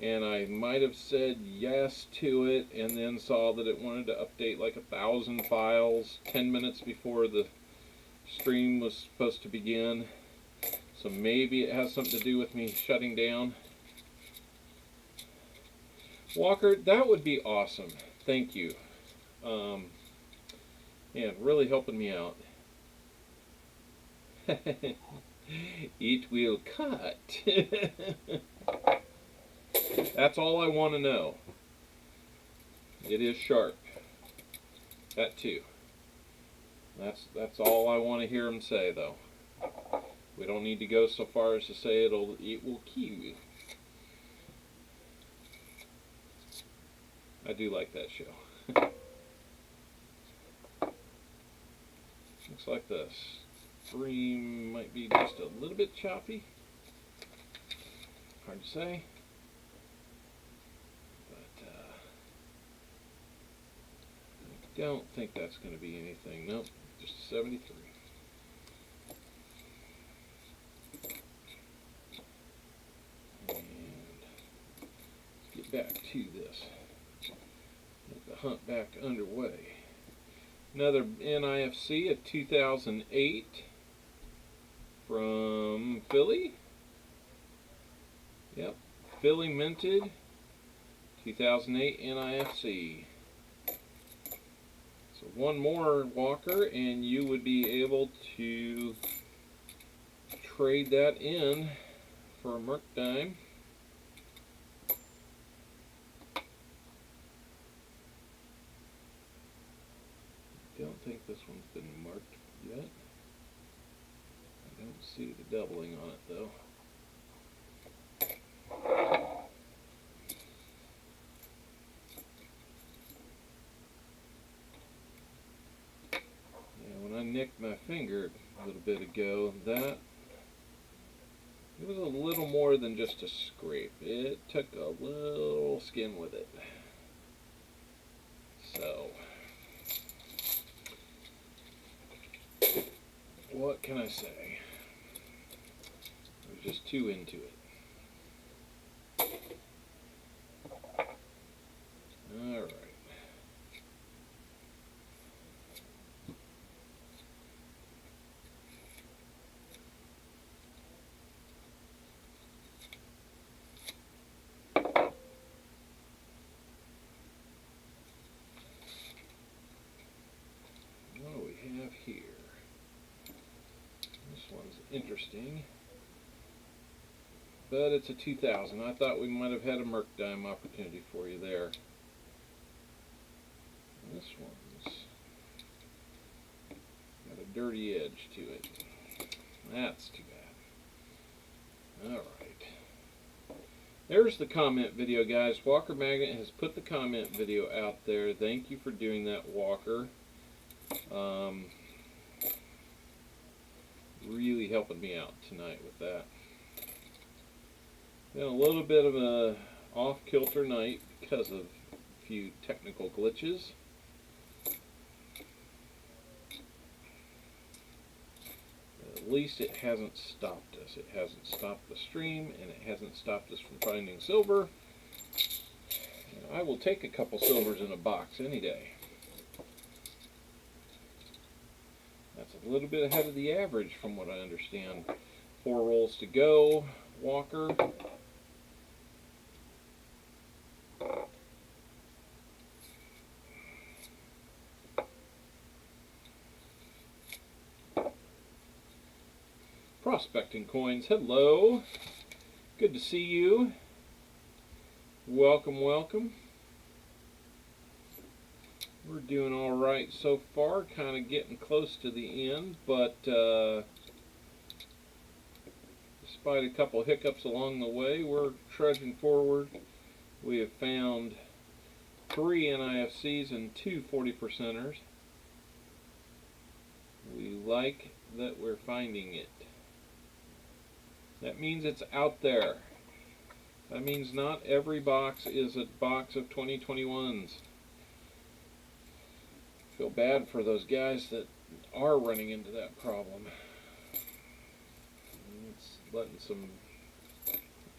and I might have said yes to it and then saw that it wanted to update like 1,000 files 10 minutes before the stream was supposed to begin. So maybe it has something to do with me shutting down. Walker, that would be awesome. Thank you. Yeah, really helping me out. It will cut. That's all I want to know. It is sharp. That too. That's all I want to hear him say, though. We don't need to go so far as to say it will kill you. I do like that show. Looks like the stream might be just a little bit choppy. Hard to say. But I don't think that's going to be anything. Nope, just 73. And let's get back to this. Get the hunt back underway. Another NIFC of 2008 from Philly. Yep, Philly minted 2008 NIFC. So one more, Walker, and you would be able to trade that in for a Merc dime. I don't think this one's been marked yet. I don't see the doubling on it though. Yeah, when I nicked my finger a little bit ago, it was a little more than just a scrape. It took a little skin with it. So what can I say? I was just too into it. Alright. What do we have here? This one's interesting, but it's a 2000. I thought we might have had a Merc dime opportunity for you there. This one's got a dirty edge to it. That's too bad. Alright. There's the comment video, guys. Walker Magnet has put the comment video out there. Thank you for doing that, Walker. Really helping me out tonight with that. Been a little bit of a off-kilter night because of a few technical glitches. At least it hasn't stopped us. It hasn't stopped the stream, and it hasn't stopped us from finding silver. And I will take a couple silvers in a box any day. That's a little bit ahead of the average from what I understand. 4 rolls to go. Walker. Prospecting Coins, hello. Good to see you. Welcome, welcome. We're doing all right so far, kind of getting close to the end, but despite a couple hiccups along the way, we're trudging forward. We have found 3 NIFCs and 2 40%ers. We like that we're finding it. That means it's out there. That means not every box is a box of 2021s. Feel bad for those guys that are running into that problem. It's letting some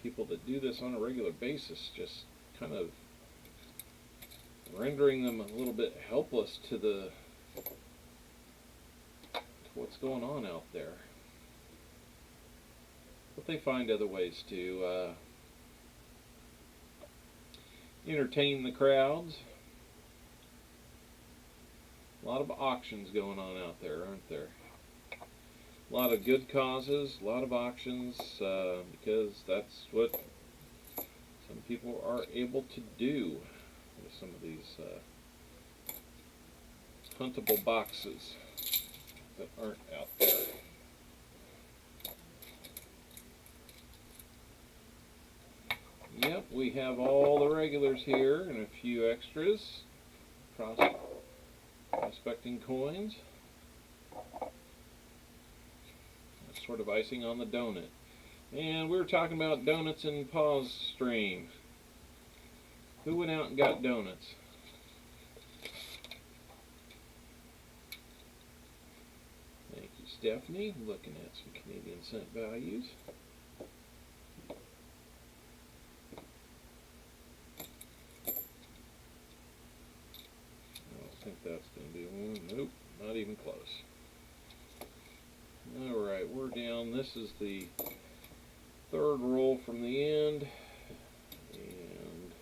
people that do this on a regular basis just kind of rendering them a little bit helpless to what's going on out there. But they find other ways to entertain the crowds. A lot of auctions going on out there, aren't there? A lot of good causes, a lot of auctions, because that's what some people are able to do with some of these huntable boxes that aren't out there. Yep, we have all the regulars here and a few extras. Prospecting Coins. That's sort of icing on the donut. And we were talking about donuts in Paul's stream. Who went out and got donuts? Thank you, Stephanie. Looking at some Canadian cent values. I think that's going to be one. Nope, not even close. Alright, we're down. This is the 3rd roll from the end. And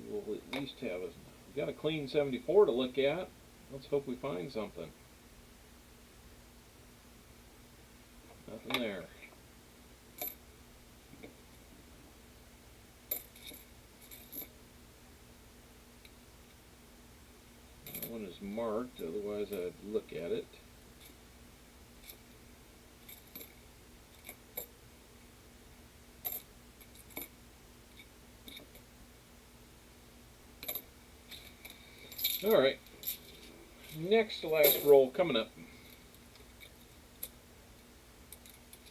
we'll at least have we got a clean 74 to look at. Let's hope we find something. Nothing there. That one is marked, otherwise I'd look at it. Alright, next to last roll coming up.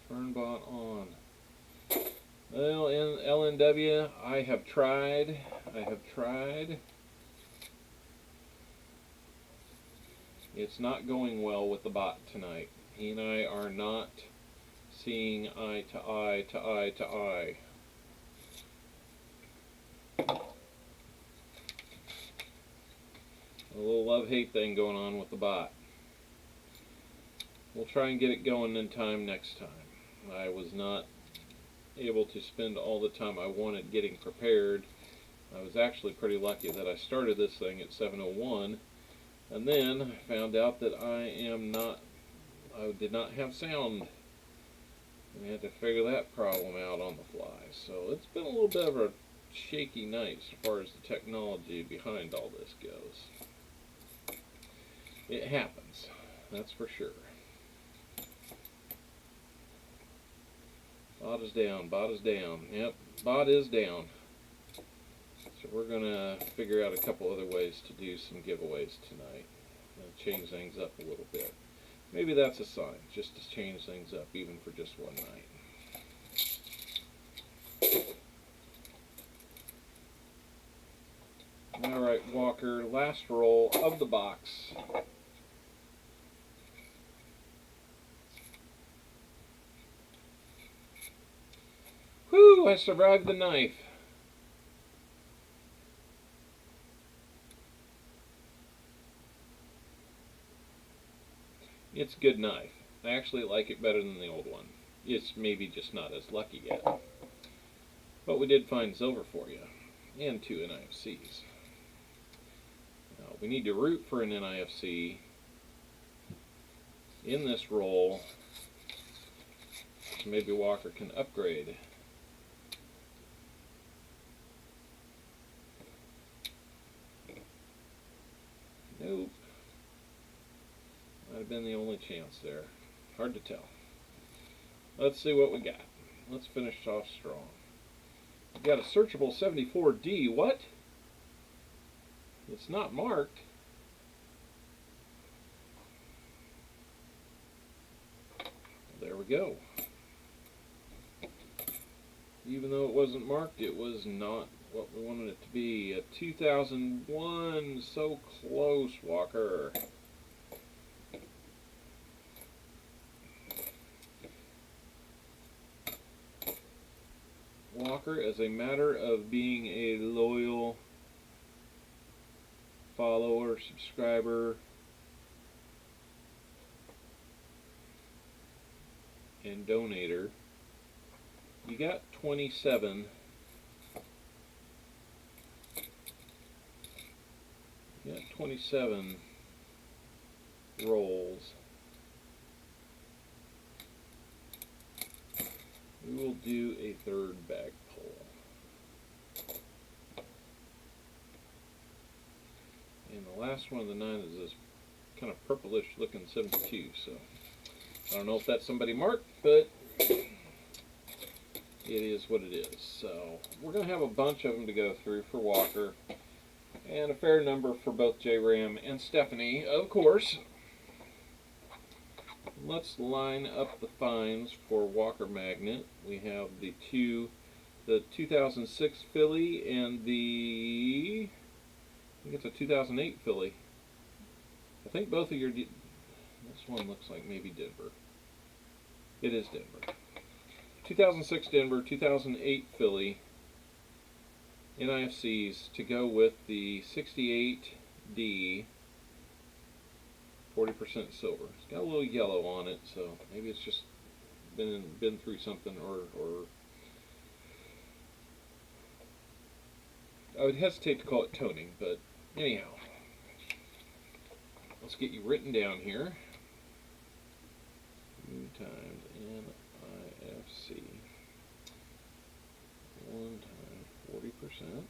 Burnbot on. Well, in LNW, I have tried. It's not going well with the bot tonight. He and I are not seeing eye to eye to eye to eye. A little love-hate thing going on with the bot. We'll try and get it going in time next time. I was not able to spend all the time I wanted getting prepared. I was actually pretty lucky that I started this thing at 7:01, and then I found out that I did not have sound. I had to figure that problem out on the fly. So it's been a little bit of a shaky night as far as the technology behind all this goes. It happens, that's for sure. Bot is down, bot is down. Yep, bot is down. So we're going to figure out a couple other ways to do some giveaways tonight. change things up a little bit. Maybe that's a sign, just to change things up even for just one night. Alright, Walker, last roll of the box. Whew, I survived the knife. It's a good knife. I actually like it better than the old one. It's maybe just not as lucky yet. But we did find silver for you. And 2 NIFCs. Now, we need to root for an NIFC in this roll. So maybe Walker can upgrade. Nope. Might have been the only chance there. Hard to tell. Let's see what we got. Let's finish off strong. We've got a searchable 74D. What? It's not marked. There we go. Even though it wasn't marked, it was not what we wanted it to be. A 2001. So close, Walker. Walker, as a matter of being a loyal follower, subscriber, and donator, you got 27. You got 27 rolls. We will do a third bag pull. And the last one of the 9 is this kind of purplish looking 72. So I don't know if that's somebody marked, but it is what it is. So we're going to have a bunch of them to go through for Walker. And a fair number for both J-Ram and Stephanie, of course. Let's line up the finds for Walker Magnet. We have the 2006 Philly and the, I think it's a 2008 Philly. I think both of your, this one looks like maybe Denver. It is Denver. 2006 Denver, 2008 Philly, NIFCs to go with the 68D. 40% silver. It's got a little yellow on it, so maybe it's just been through something, or I would hesitate to call it toning, but anyhow, let's get you written down here. 2 times NIFC. 1 times 40%.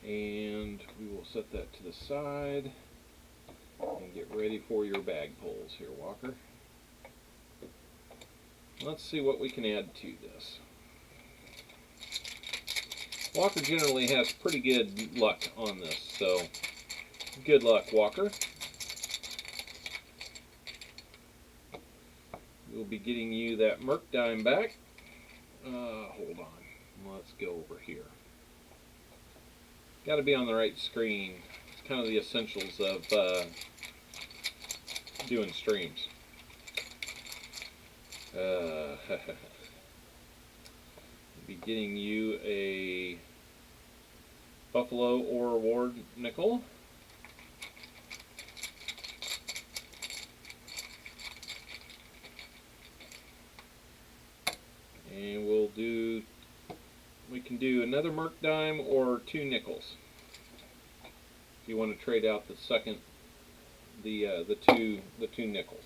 And we will set that to the side and get ready for your bag pulls here, Walker. Let's see what we can add to this. Walker generally has pretty good luck on this, so good luck, Walker. We'll be getting you that Merc dime back. Hold on. Let's go over here. Got to be on the right screen. It's kind of the essentials of doing streams. Be getting you a Buffalo or Ward nickel. And we can do another Merc dime or 2 nickels. If you want to trade out the second, the two nickels.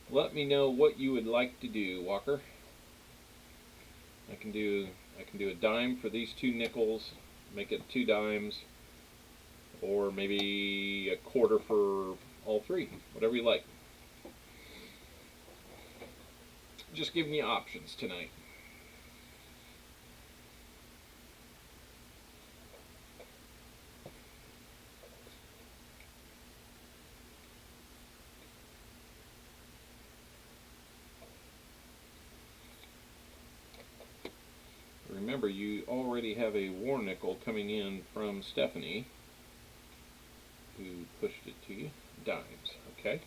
Let me know what you would like to do, Walker. I can do a dime for these 2 nickels, make it 2 dimes, or maybe a quarter for all 3, whatever you like. Just giving you options tonight. remember, you already have a war nickel coming in from Stephanie, who pushed it to you. Dimes, okay?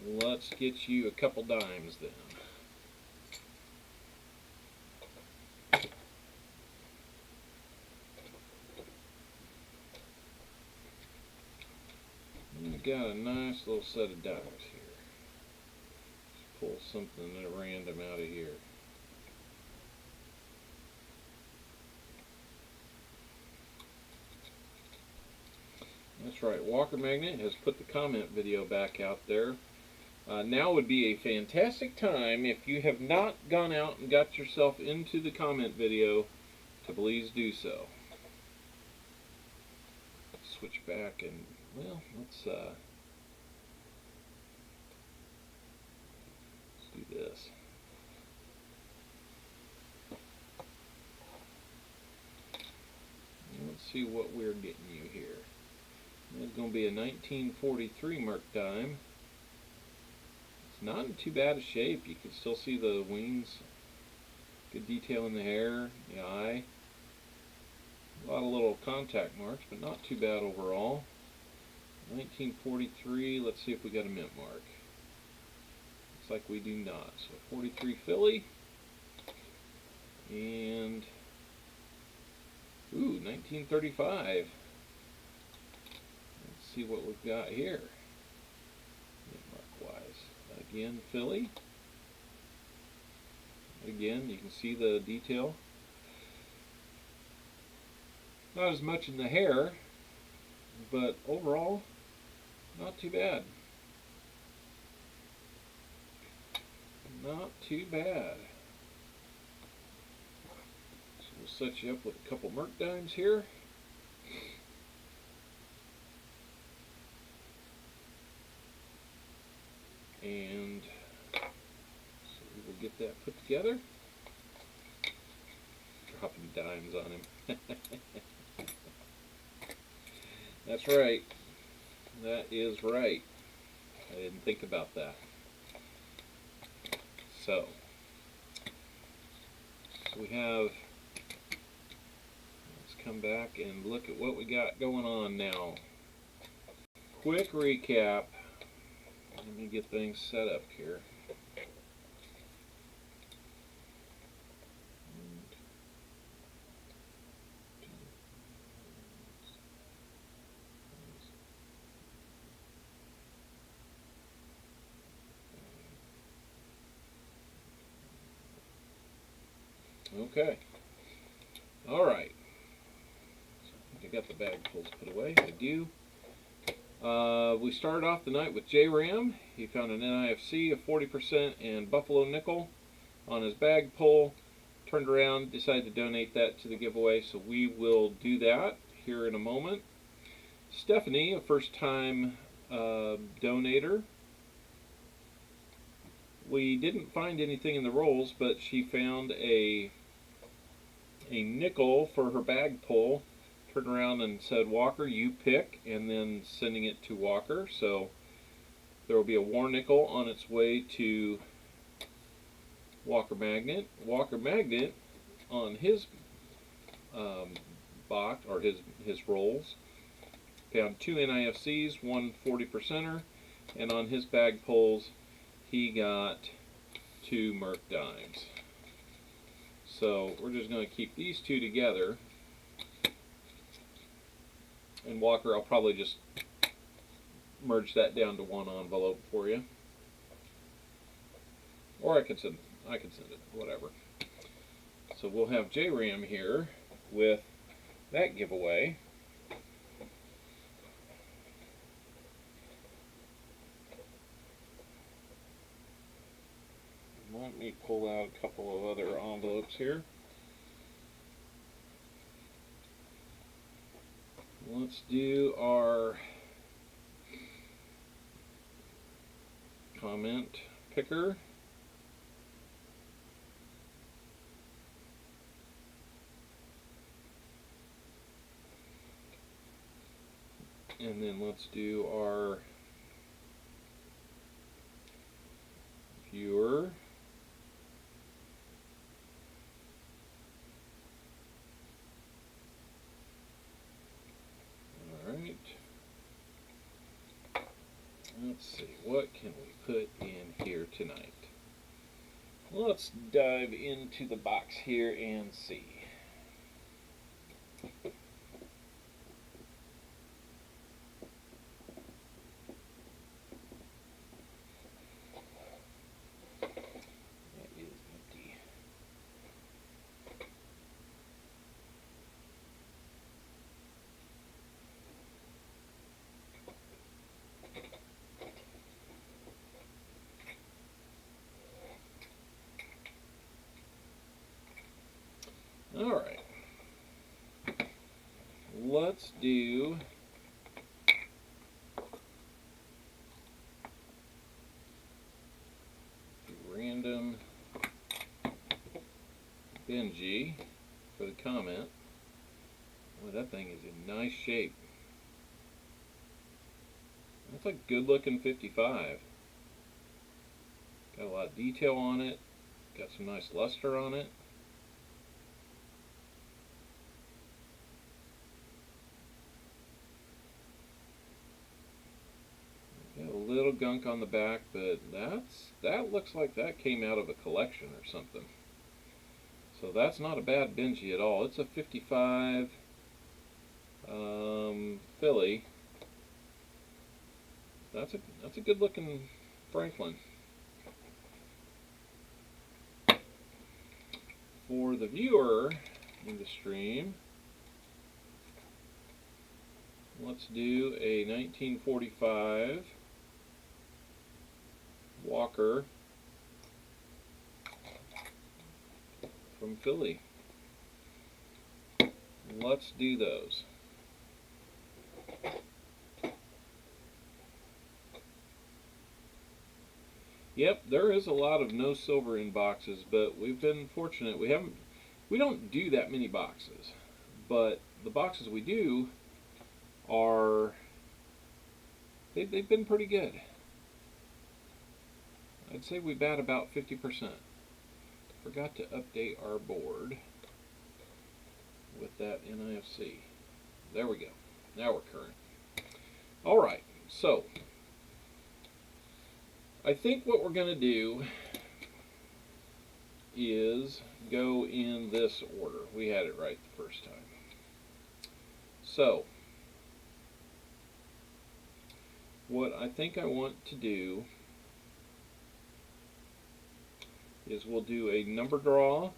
Let's get you a couple dimes then. We got a nice little set of dimes here. Let's pull something at random out of here. That's right, Walker Magnet has put the comment video back out there. Now would be a fantastic time, if you have not gone out and got yourself into the comment video, to please do so. Switch back and, well, let's do this. Let's see what we're getting you here. It's going to be a 1943 Merc dime. It's not in too bad a shape. You can still see the wings. Good detail in the hair, the eye. A lot of little contact marks, but not too bad overall. 1943. Let's see if we got a mint mark. Looks like we do not. So 43 Philly. And, ooh, 1935. See what we've got here. Mark wise. Again, Philly. Again, you can see the detail. Not as much in the hair, but overall, not too bad. Not too bad. So we'll set you up with a couple Merc dimes here. And so we will get that put together. Dropping dimes on him. That's right. That is right. I didn't think about that. So we have, let's come back and look at what we got going on now. Quick recap. Let me get things set up here. Okay. All right. So I think I got the bag pulls put away. I do. We started off the night with J-Ram. He found an NIFC of 40% and Buffalo Nickel on his bag pull. Turned around, decided to donate that to the giveaway, so we will do that here in a moment. Stephanie, a first-time donator. We didn't find anything in the rolls, but she found a nickel for her bag pull. Turned around and said, Walker, you pick, and then sending it to Walker. So there will be a war nickel on its way to Walker Magnet. Walker Magnet on his box, or his rolls, found 2 NIFCs, 1 40%er, and on his bag pulls he got 2 Merc dimes. So we're just going to keep these two together. And Walker, I'll probably just merge that down to one envelope for you. Or I can send it, whatever. So we'll have J-Ram here with that giveaway. Let me pull out a couple of other envelopes here. Let's do our comment picker. And then let's do our viewer. Let's see, what can we put in here tonight? Let's dive into the box here and see. That is empty. All right, let's do random Benji for the comment. Boy, that thing is in nice shape. That's a good looking 55. Got a lot of detail on it, got some nice luster on it. Got a little gunk on the back, but that looks like that came out of a collection or something. So that's not a bad Benji at all. It's a 55 Philly. That's a good looking Franklin. For the viewer in the stream, let's do a 1945 Walker from Philly. Let's do those. Yep, there is a lot of no silver in boxes, but we've been fortunate. We don't do that many boxes, but the boxes we do are they've been pretty good. I'd say we bat about 50%. Forgot to update our board with that NIFC. There we go. Now we're current. All right, so I think what we're going to do is go in this order. We had it right the first time. So, what I think I want to do is we'll do a number draw,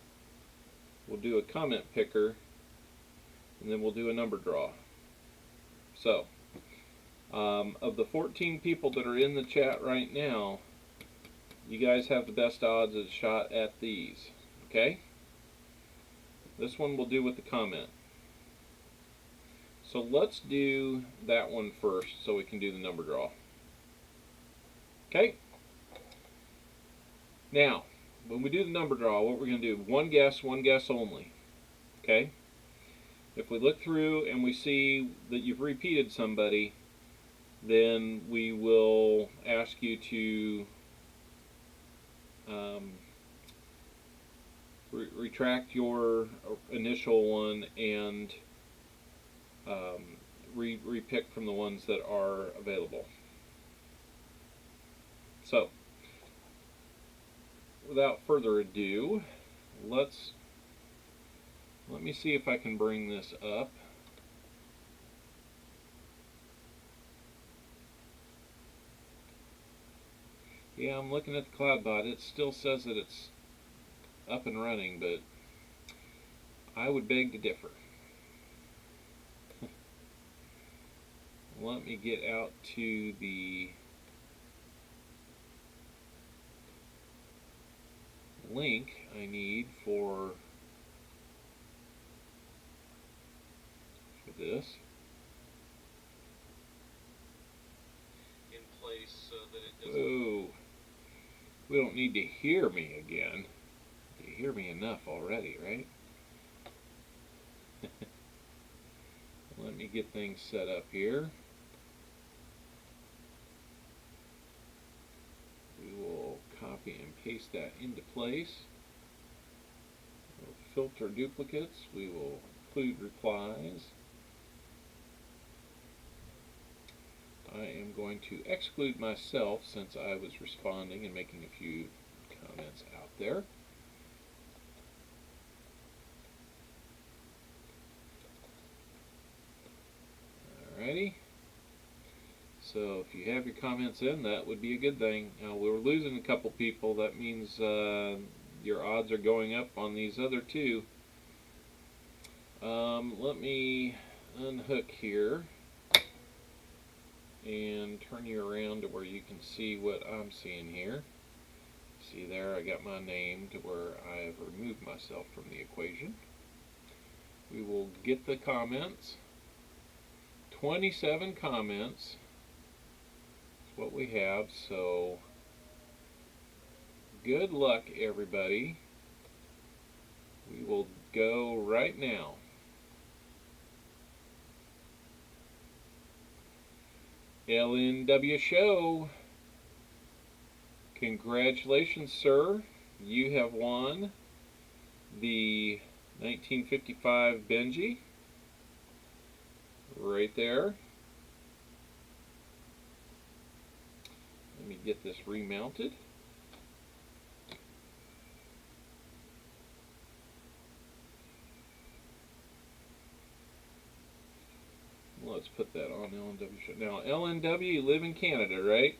we'll do a comment picker, and then we'll do a number draw. So, of the 14 people that are in the chat right now, you guys have the best odds of a shot at these, okay? This one we'll do with the comment. So let's do that one first so we can do the number draw. Okay? Now, when we do the number draw, what we're going to do, one guess only. Okay? If we look through and we see that you've repeated somebody, then we will ask you to retract your initial one and re-pick from the ones that are available. So, without further ado, let me see if I can bring this up. Yeah, I'm looking at the CloudBot. It still says that it's up and running, but I would beg to differ. Let me get out to the link I need for this in place so that it doesn't. Whoa. We don't need to hear me again. You hear me enough already, right? Let me get things set up here. We will copy and paste that into place. We'll filter duplicates. We will include replies. I am going to exclude myself since I was responding and making a few comments out there. Alrighty. So if you have your comments in, that would be a good thing. Now we're losing a couple people. That means your odds are going up on these other two. Let me unhook here and turn you around to where you can see what I'm seeing here. See there, I got my name to where I've removed myself from the equation. We will get the comments. 27 comments is what we have, so good luck everybody. We will go right now. LNW Show, congratulations sir, you have won the 1955 Benji right there. Let me get this remounted. Let's put that on LNW Show. Now, LNW, you live in Canada, right?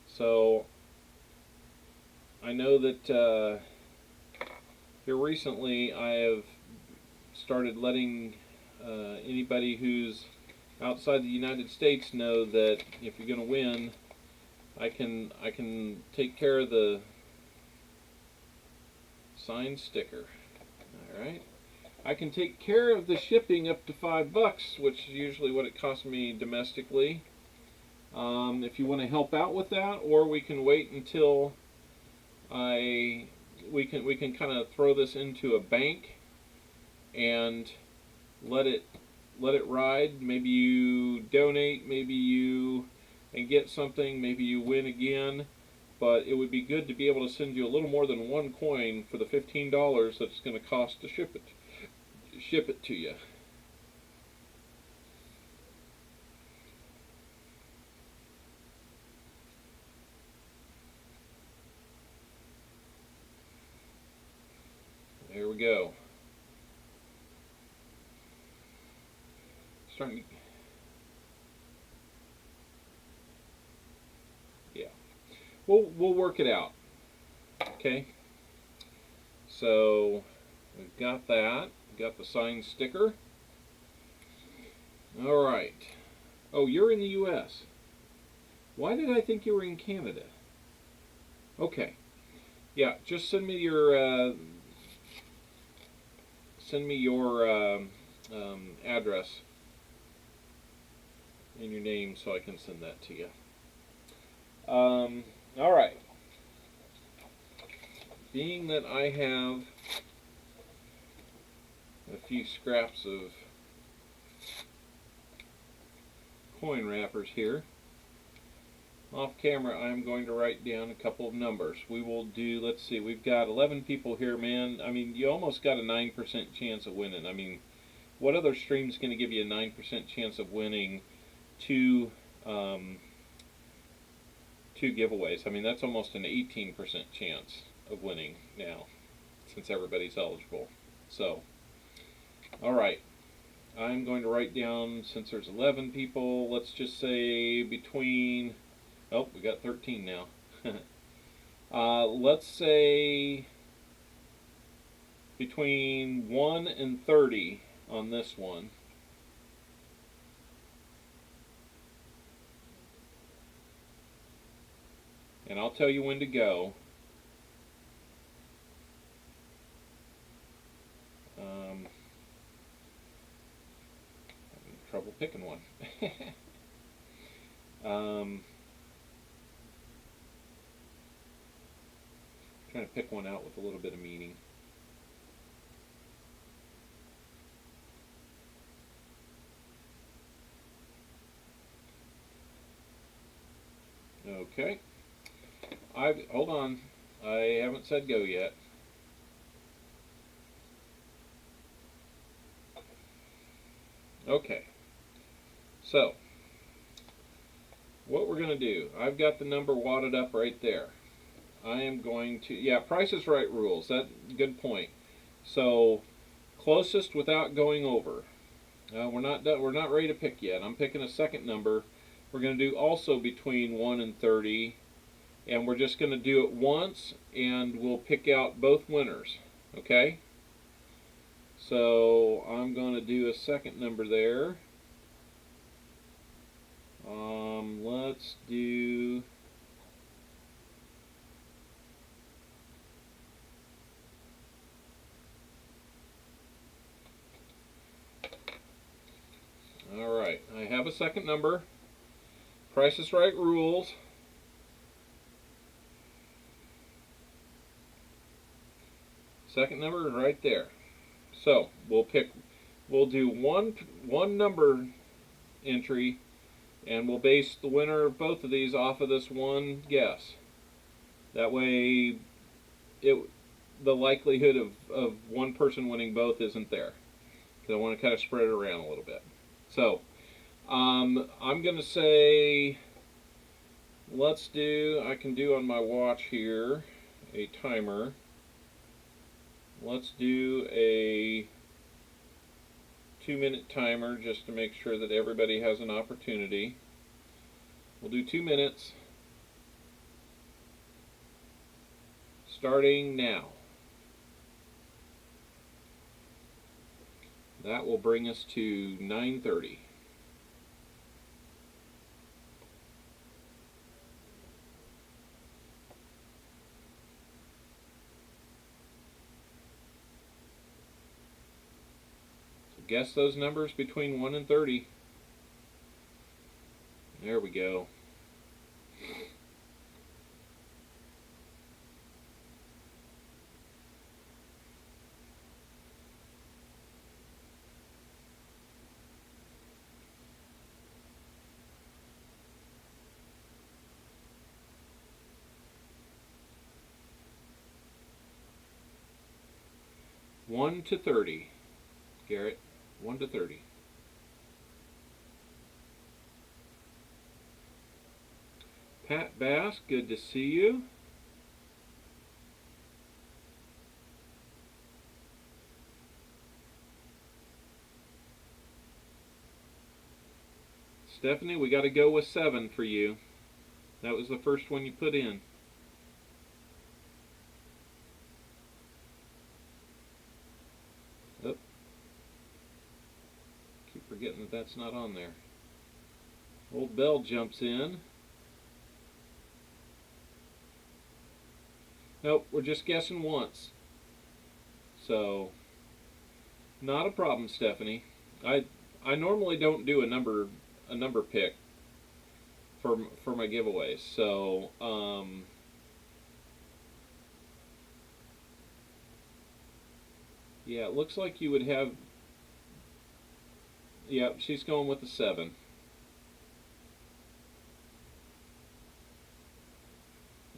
So, I know that here recently I have started letting anybody who's outside the United States know that if you're going to win, I can take care of the signed sticker. Alright. I can take care of the shipping up to $5, which is usually what it costs me domestically. If you want to help out with that, or we can wait until we can kind of throw this into a bank and let it ride. Maybe you donate, maybe you and get something, maybe you win again. But it would be good to be able to send you a little more than one coin for the $15 that's going to cost to ship it to you. There we go. Starting. Yeah. We'll work it out. Okay. So we've got that. We've got the signed sticker. All right. Oh, you're in the U.S. Why did I think you were in Canada? Okay. Yeah, just send me your address and your name so I can send that to you. All right. Being that I have a few scraps of coin wrappers here, off camera I'm going to write down a couple of numbers. We will do, let's see, we've got 11 people here, man. I mean, you almost got a 9% chance of winning. I mean, what other stream is going to give you a 9% chance of winning two giveaways? I mean, that's almost an 18% chance of winning now, since everybody's eligible. So, all right. I'm going to write down, since there's 11 people, let's just say between, oh, we got 13 now. Let's say between 1 and 30 on this one. And I'll tell you when to go. Having trouble picking one. Trying to pick one out with a little bit of meaning. Okay. Hold on. I haven't said go yet. Okay, so what we're going to do, I've got the number wadded up right there. I am going to, yeah, Price is Right rules. Good point. So closest without going over. We're not done, we're not ready to pick yet. I'm picking a second number. We're going to do also between 1 and 30, and we're just going to do it once, and we'll pick out both winners. Okay? So I'm going to do a second number there. Let's do Alright, I have a second number. Price is Right rules. Second number is right there. So we'll do one number entry, and we'll base the winner of both of these off of this one guess. That way the likelihood of one person winning both isn't there. Because I want to kind of spread it around a little bit. So I'm going to say, I can do on my watch here a timer. Let's do a 2-minute timer just to make sure that everybody has an opportunity. We'll do 2 minutes, starting now. That will bring us to 9:30. So guess those numbers between 1 and 30. There we go. One to 30, Garrett. 1 to 30. Pat Bass, good to see you. Stephanie, we got to go with 7 for you. That was the first one you put in. Oh. Keep forgetting that that's not on there. Old Bell jumps in. Nope, we're just guessing once. So, not a problem, Stephanie. I normally don't do a number pick for my giveaways. So, yeah, it looks like you would have. Yep, she's going with the 7.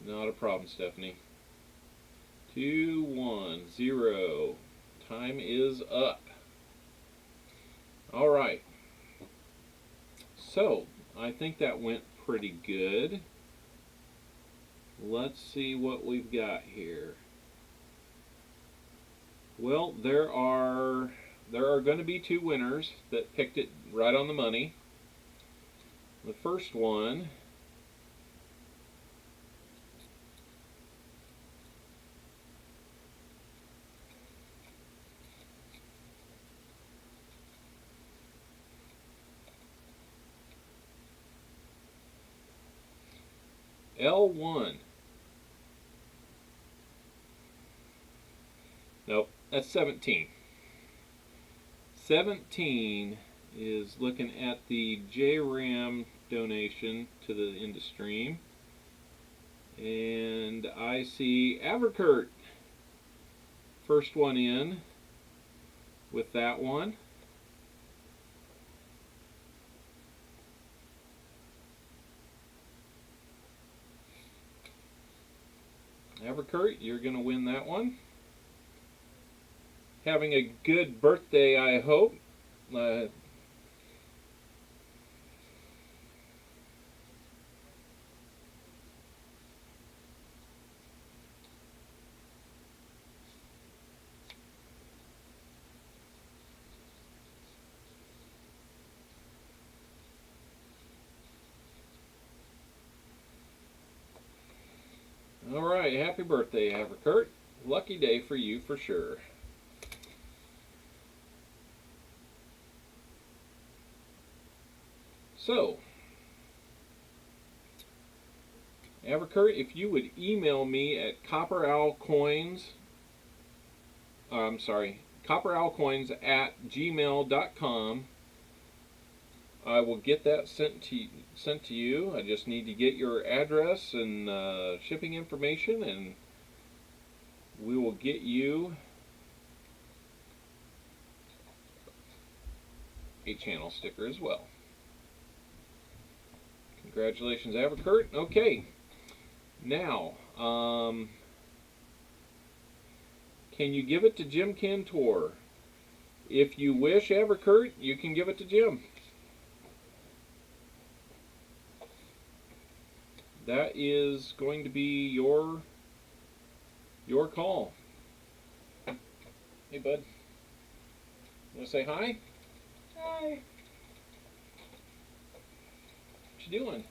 Not a problem, Stephanie. 2, 1, 0. Time is up. All right. So, I think that went pretty good. Let's see what we've got here. Well, there are going to be 2 winners that picked it right on the money. The first one L1. Nope, that's 17. 17 is looking at the JRAM donation to the Industream. And I see Averkurt, first one in with that one. Averkurt, you're going to win that one. Having a good birthday, I hope. happy birthday, Everkurt. Lucky day for you for sure. So, Everkurt, if you would email me at copperowlcoins@gmail.com, I will get that sent to you. I just need to get your address and shipping information, and we will get you a channel sticker as well. Congratulations, Everkurt. Okay, now, can you give it to Jim Cantor? If you wish, Everkurt, you can give it to Jim. That is going to be your call. Hey, bud. Want to say hi? Hi. What you doing?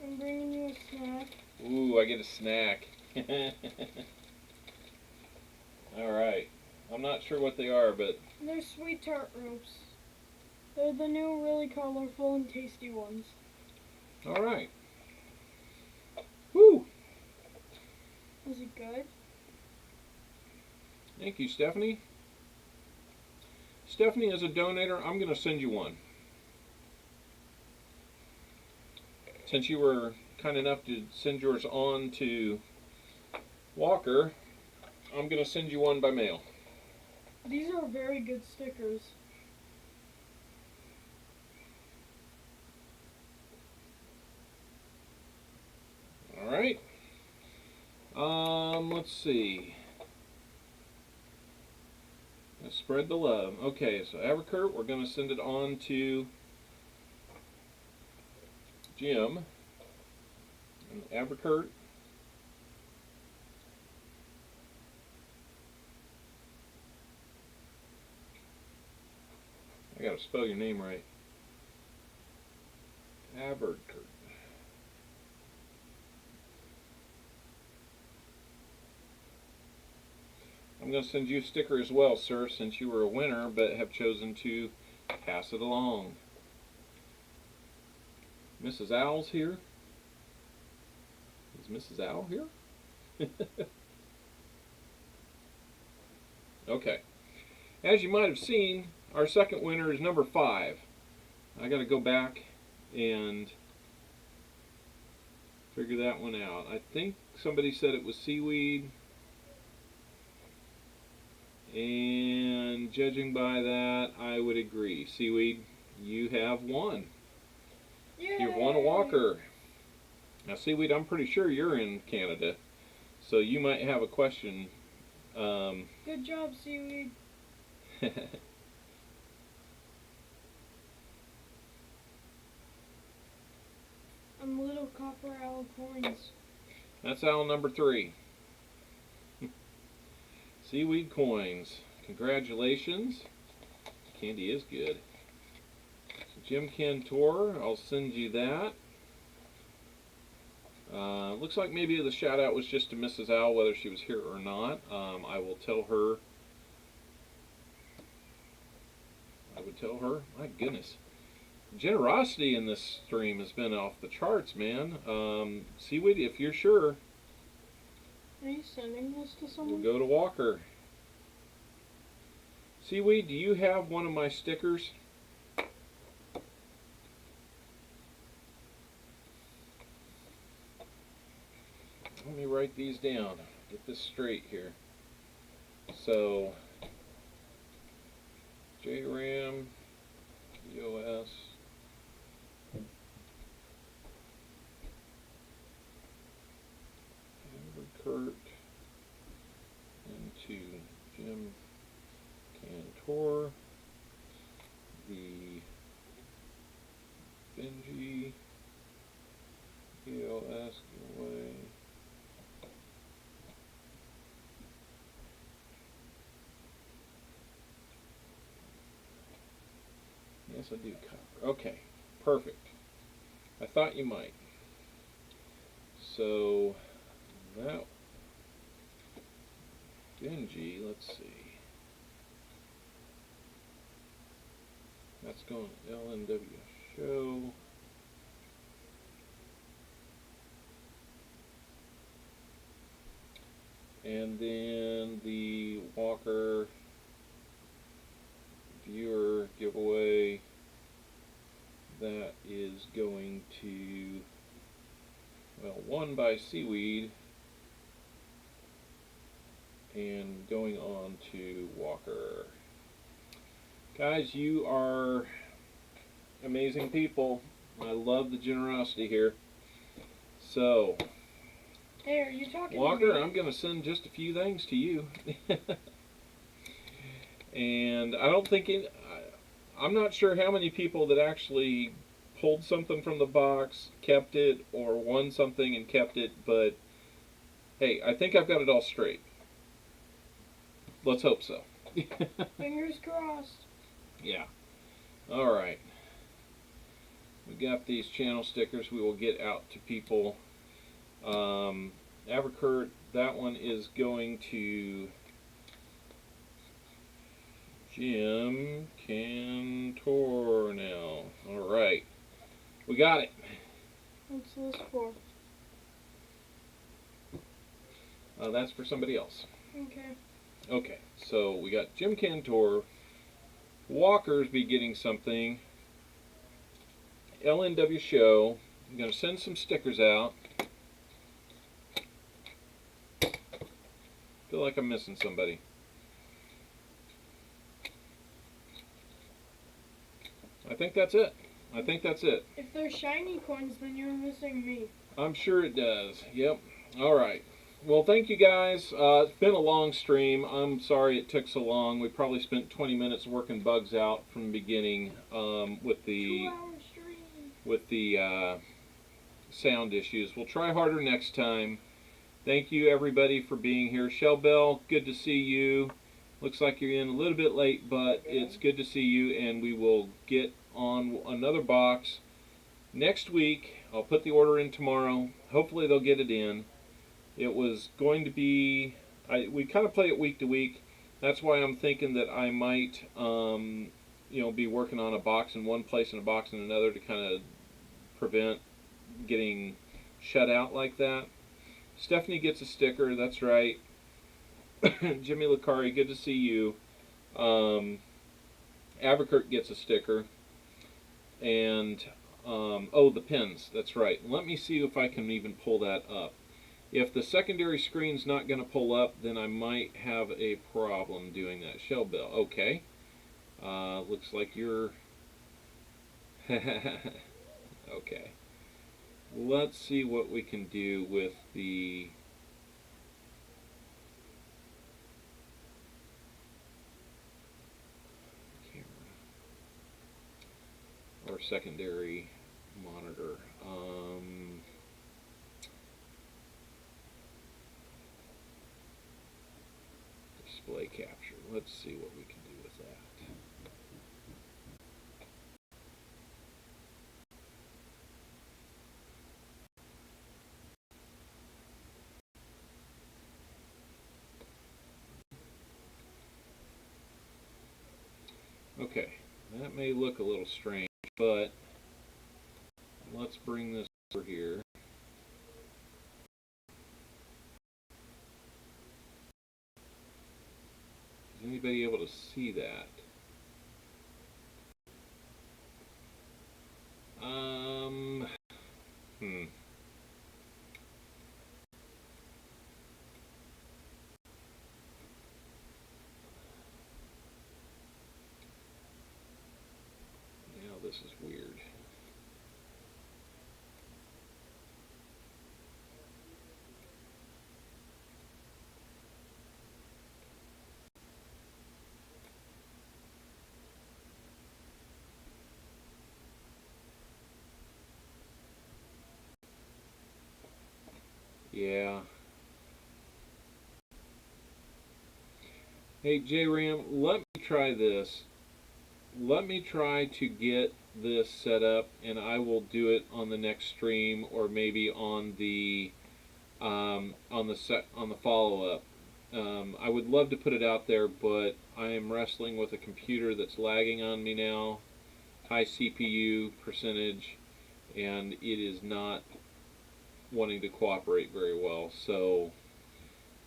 I'm bringing you a snack. Ooh, I get a snack. All right. I'm not sure what they are, but They're sweet tart ropes. They're the new, really colorful and tasty ones. all right. Woo! Is it good? Thank you, Stephanie. Stephanie, as a donator, I'm going to send you one. Since you were kind enough to send yours on to Walker, I'm going to send you one by mail. These are very good stickers. All right. Let's see. Let's spread the love. Okay, so Everkurt, we're going to send it on to Jim. And Everkurt. I got to spell your name right. Everkurt. I'm going to send you a sticker as well, sir, since you were a winner but have chosen to pass it along. Mrs. Owl's here. Is Mrs. Owl here? Okay. As you might have seen, our second winner is number 5. I got to go back and figure that one out. I think somebody said it was Seaweed. And judging by that, I would agree. Seaweed, you have won. Yay! You've won a Walker. Now, Seaweed, I'm pretty sure you're in Canada, so you might have a question. Good job, Seaweed. I'm little copper owl coins. That's owl number 3. Seaweed coins. Congratulations. Candy is good. So Jim Cantor, I'll send you that. Looks like maybe the shout out was just to Mrs. Owl, whether she was here or not. I will tell her. My goodness. Generosity in this stream has been off the charts, man. Seaweed, if you're sure, Are you sending this to we'll someone? go to Walker. Seaweed, do you have one of my stickers? Let me write these down. Get this straight here. So, JRAM, EOS, Everkurt, into Jim Cantor, the Benji, EOS giveaway. Yes, I do copper. Okay, perfect. I thought you might. So that Benji, let's see. That's going LNW show. And then the Walker viewer giveaway, that is going to, well, won by Seaweed and going on to Walker. Guys, you are amazing people. I love the generosity here. So, Hey, are you talking Walker, to me? I'm going to send just a few things to you. And I don't think I'm not sure how many people that actually pulled something from the box, kept it, or won something and kept it, but hey, I think I've got it all straight. Let's hope so. Fingers crossed. Yeah. All right. We got these channel stickers we will get out to people. Abercurt, that one is going to Jim Cantor now. All right. We got it. What's this for? That's for somebody else. Okay. Okay, so we got Jim Cantor. Walker's be getting something. LNW show. I'm going to send some stickers out. Feel like I'm missing somebody. I think that's it. I think that's it. If they're shiny coins, then you're missing me. I'm sure it does. Yep. All right. Well, thank you guys. It's been a long stream. I'm sorry it took so long. We probably spent 20 minutes working bugs out from the beginning with the 2-hour stream. sound issues. We'll try harder next time. Thank you everybody for being here. Shell Bell, good to see you. Looks like you're in a little bit late, but it's good to see you, and we will get on another box next week. I'll put the order in tomorrow. Hopefully they'll get it in. It was going to be, we kind of play it week to week. That's why I'm thinking that I might, be working on a box in one place and a box in another to kind of prevent getting shut out like that. Stephanie gets a sticker, that's right. Jimmy Lucari, good to see you. Abercurt gets a sticker. And, the pins, that's right. Let me see if I can even pull that up. If the secondary screen's not going to pull up, then I might have a problem doing that. Shell Bell, okay. Looks like you're... okay. Let's see what we can do with the... camera. Or secondary monitor. Display capture. Let's see what we can do with that. Okay, that may look a little strange, but let's bring this over here. Is anybody able to see that? Now this is weird. Yeah. Hey, J-Ram, let me try this. Let me try to get this set up, and I will do it on the next stream, or maybe on the follow-up. I would love to put it out there, but I am wrestling with a computer that's lagging on me now, high CPU percentage, and it is not wanting to cooperate very well. So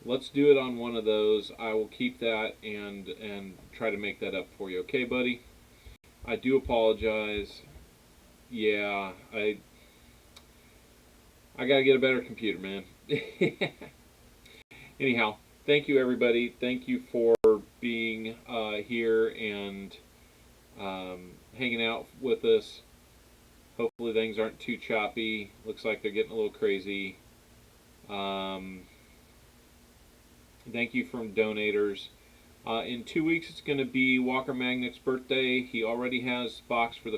let's do it on one of those. I will keep that and try to make that up for you. Okay, buddy? I do apologize. Yeah, I got to get a better computer, man. Anyhow, thank you, everybody. Thank you for being here and hanging out with us. Hopefully things aren't too choppy. Looks like they're getting a little crazy. Thank you from donators. In 2 weeks, it's going to be Walker Magnet's birthday. He already has box for the